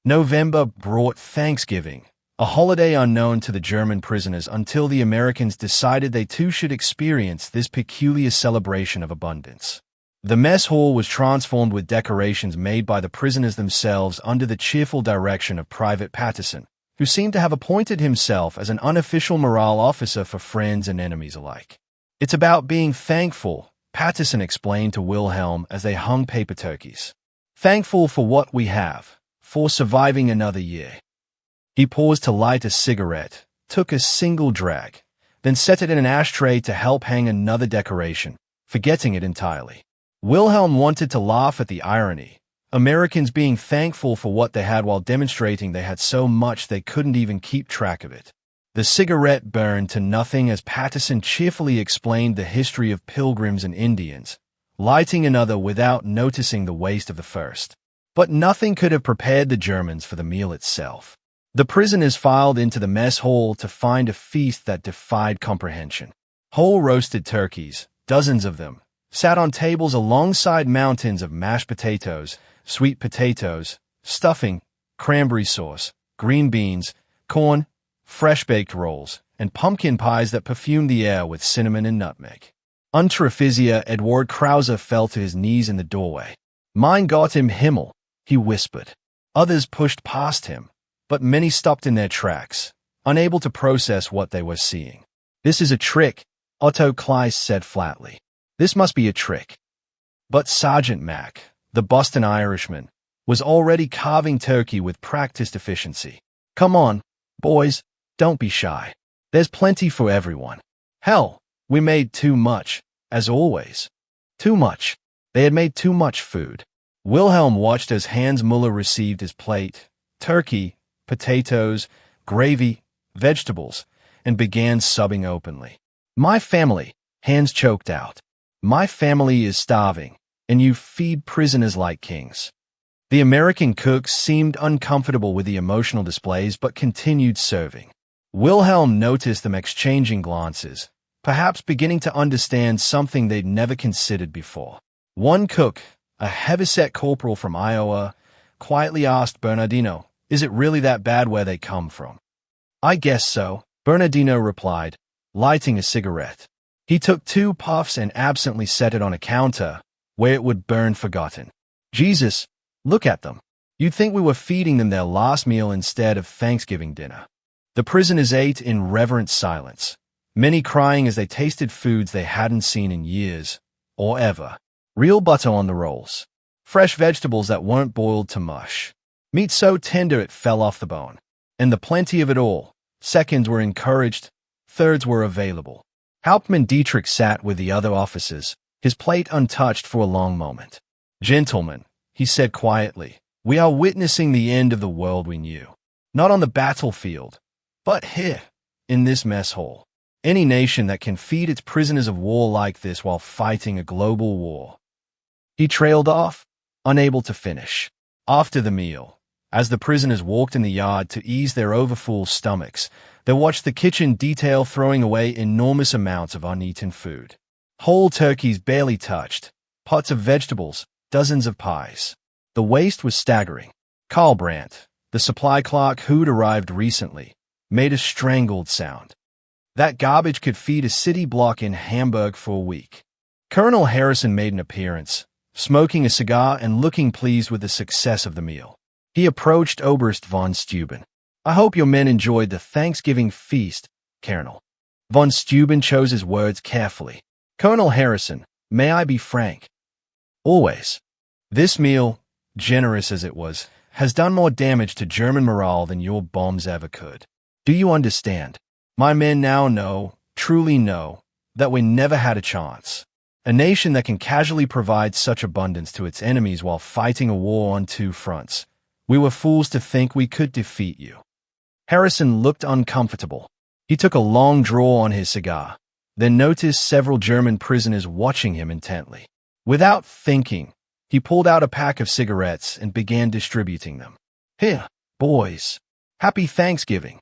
November brought Thanksgiving, a holiday unknown to the German prisoners until the Americans decided they too should experience this peculiar celebration of abundance. The mess hall was transformed with decorations made by the prisoners themselves under the cheerful direction of Private Patterson, who seemed to have appointed himself as an unofficial morale officer for friends and enemies alike. "It's about being thankful," Patterson explained to Wilhelm as they hung paper turkeys. "Thankful for what we have, for surviving another year." He paused to light a cigarette, took a single drag, then set it in an ashtray to help hang another decoration, forgetting it entirely. Wilhelm wanted to laugh at the irony, Americans being thankful for what they had while demonstrating they had so much they couldn't even keep track of it. The cigarette burned to nothing as Patterson cheerfully explained the history of pilgrims and Indians, lighting another without noticing the waste of the first. But nothing could have prepared the Germans for the meal itself. The prisoners filed into the mess hall to find a feast that defied comprehension. Whole roasted turkeys, dozens of them, sat on tables alongside mountains of mashed potatoes, sweet potatoes, stuffing, cranberry sauce, green beans, corn, fresh-baked rolls, and pumpkin pies that perfumed the air with cinnamon and nutmeg. Unteroffizier Edward Krauser fell to his knees in the doorway. "Mein Gott im Himmel," he whispered. Others pushed past him, but many stopped in their tracks, unable to process what they were seeing. "This is a trick," Otto Kleiss said flatly. "This must be a trick." But Sergeant Mack, the Boston Irishman, was already carving turkey with practiced efficiency. "Come on, boys, don't be shy. There's plenty for everyone. Hell, we made too much, as always." Too much. They had made too much food. Wilhelm watched as Hans Muller received his plate, turkey, potatoes, gravy, vegetables, and began sobbing openly. "My family," Hans choked out. "My family is starving, and you feed prisoners like kings." The American cooks seemed uncomfortable with the emotional displays but continued serving. Wilhelm noticed them exchanging glances, perhaps beginning to understand something they'd never considered before. One cook, a heavyset corporal from Iowa, quietly asked Bernardino, "Is it really that bad where they come from?" "I guess so," Bernardino replied, lighting a cigarette. He took 2 puffs and absently set it on a counter, where it would burn forgotten. "Jesus, look at them. You'd think we were feeding them their last meal instead of Thanksgiving dinner." The prisoners ate in reverent silence, many crying as they tasted foods they hadn't seen in years, or ever. Real butter on the rolls. Fresh vegetables that weren't boiled to mush. Meat so tender it fell off the bone. And the plenty of it all. Seconds were encouraged, thirds were available. Hauptmann Dietrich sat with the other officers, his plate untouched for a long moment. "Gentlemen," he said quietly, "we are witnessing the end of the world we knew. Not on the battlefield, but here, in this mess hall. Any nation that can feed its prisoners of war like this while fighting a global war." He trailed off, unable to finish. After the meal, as the prisoners walked in the yard to ease their overfull stomachs, they watched the kitchen detail throwing away enormous amounts of uneaten food. Whole turkeys barely touched, pots of vegetables, dozens of pies. The waste was staggering. Karl Brandt, the supply clerk who'd arrived recently, made a strangled sound. That garbage could feed a city block in Hamburg for a week. Colonel Harrison made an appearance, smoking a cigar and looking pleased with the success of the meal. He approached Oberst von Steuben. "I hope your men enjoyed the Thanksgiving feast, Colonel." Von Steuben chose his words carefully. "Colonel Harrison, may I be frank?" "Always. This meal, generous as it was, has done more damage to German morale than your bombs ever could. Do you understand? My men now know, truly know, that we never had a chance. A nation that can casually provide such abundance to its enemies while fighting a war on 2 fronts. We were fools to think we could defeat you." Harrison looked uncomfortable. He took a long draw on his cigar, then noticed several German prisoners watching him intently. Without thinking, he pulled out a pack of cigarettes and began distributing them. "Here, boys. Happy Thanksgiving."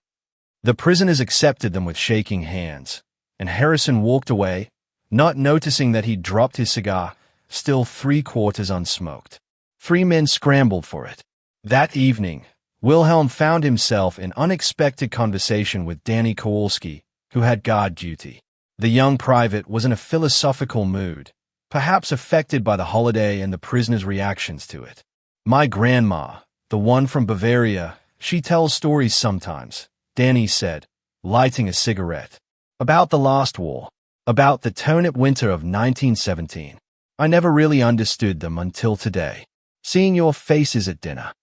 The prisoners accepted them with shaking hands, and Harrison walked away, not noticing that he'd dropped his cigar, still 3/4 unsmoked. 3 men scrambled for it. That evening, Wilhelm found himself in unexpected conversation with Danny Kowalski, who had guard duty. The young private was in a philosophical mood, perhaps affected by the holiday and the prisoners' reactions to it. "My grandma, the one from Bavaria, she tells stories sometimes," Danny said, lighting a cigarette. "About the last war. About the turnip winter of 1917. I never really understood them until today. Seeing your faces at dinner."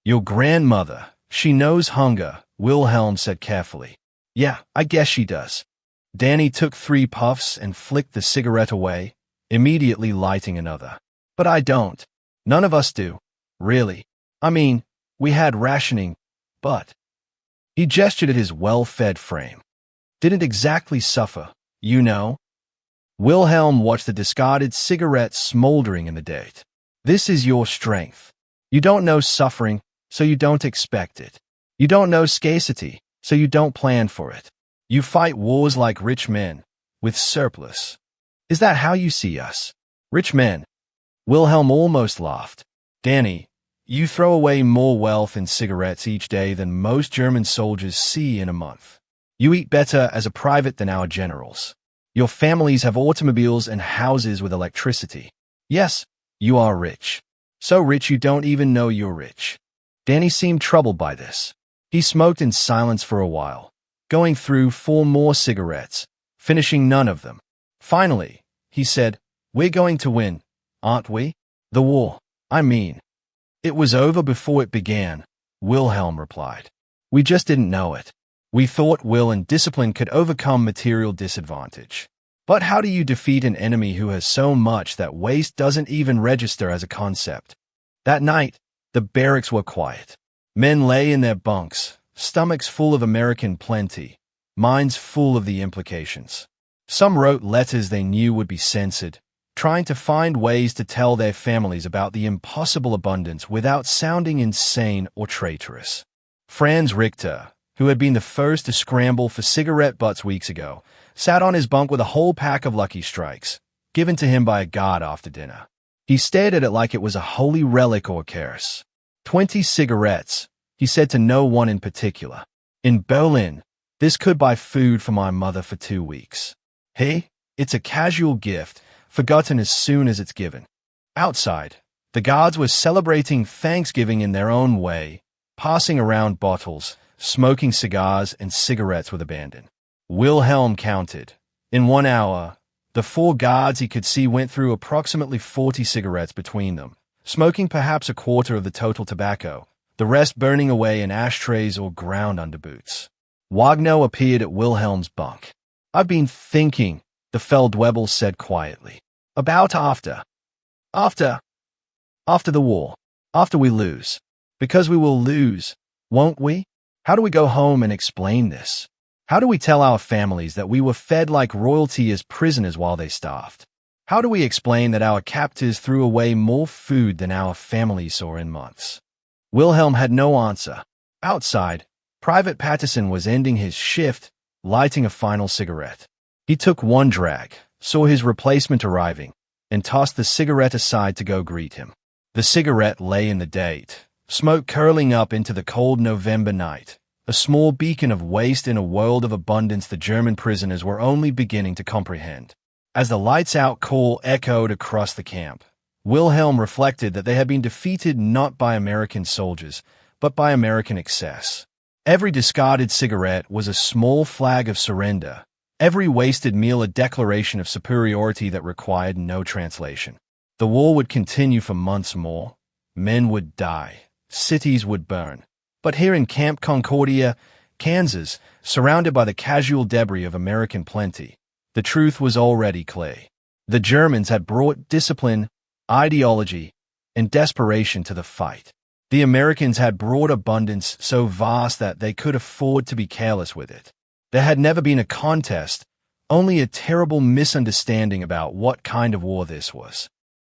"Your grandmother, she knows hunger," Wilhelm said carefully. "Yeah, I guess she does." Danny took 3 puffs and flicked the cigarette away, immediately lighting another. "But I don't. None of us do. Really. I mean, we had rationing, but—" He gestured at his well-fed frame. "Didn't exactly suffer, you know." Wilhelm watched the discarded cigarette smoldering in the date. "This is your strength. You don't know suffering, so you don't expect it. You don't know scarcity, so you don't plan for it. You fight wars like rich men, with surplus. Is that how you see us? Rich men?" Wilhelm almost laughed. "Danny, you throw away more wealth in cigarettes each day than most German soldiers see in a month. You eat better as a private than our generals. Your families have automobiles and houses with electricity. Yes, you are rich. So rich you don't even know you're rich." Danny seemed troubled by this. He smoked in silence for a while, going through 4 more cigarettes, finishing none of them. Finally, he said, "We're going to win, aren't we? The war, I mean." "It was over before it began," Wilhelm replied. "We just didn't know it. We thought will and discipline could overcome material disadvantage. But how do you defeat an enemy who has so much that waste doesn't even register as a concept? That night, the barracks were quiet. Men lay in their bunks, stomachs full of American plenty, minds full of the implications. Some wrote letters they knew would be censored, trying to find ways to tell their families about the impossible abundance without sounding insane or traitorous. Franz Richter, who had been the first to scramble for cigarette butts weeks ago, sat on his bunk with a whole pack of Lucky Strikes, given to him by a guard after dinner. He stared at it like it was a holy relic or curse. 20 cigarettes, he said to no one in particular. In Berlin, this could buy food for my mother for 2 weeks. Hey, it's a casual gift, forgotten as soon as it's given. Outside, the guards were celebrating Thanksgiving in their own way, passing around bottles, smoking cigars and cigarettes with abandon. Wilhelm counted. In 1 hour, the 4 guards he could see went through approximately 40 cigarettes between them, smoking perhaps a quarter of the total tobacco, the rest burning away in ashtrays or ground under boots. Wagner appeared at Wilhelm's bunk. "I've been thinking," the Feldwebel said quietly, "about after the war, after we lose. Because we will lose, won't we? How do we go home and explain this? How do we tell our families that we were fed like royalty as prisoners while they starved? How do we explain that our captors threw away more food than our families saw in months?" Wilhelm had no answer. Outside, Private Patterson was ending his shift, lighting a final cigarette. He took one drag, saw his replacement arriving, and tossed the cigarette aside to go greet him. The cigarette lay in the date, smoke curling up into the cold November night, a small beacon of waste in a world of abundance the German prisoners were only beginning to comprehend. As the lights-out call echoed across the camp, Wilhelm reflected that they had been defeated not by American soldiers, but by American excess. Every discarded cigarette was a small flag of surrender, every wasted meal a declaration of superiority that required no translation. The war would continue for months more. Men would die. Cities would burn. But here in Camp Concordia, Kansas, surrounded by the casual debris of American plenty, the truth was already clear. The Germans had brought discipline, ideology, and desperation to the fight. The Americans had brought abundance so vast that they could afford to be careless with it. There had never been a contest, only a terrible misunderstanding about what kind of war this was.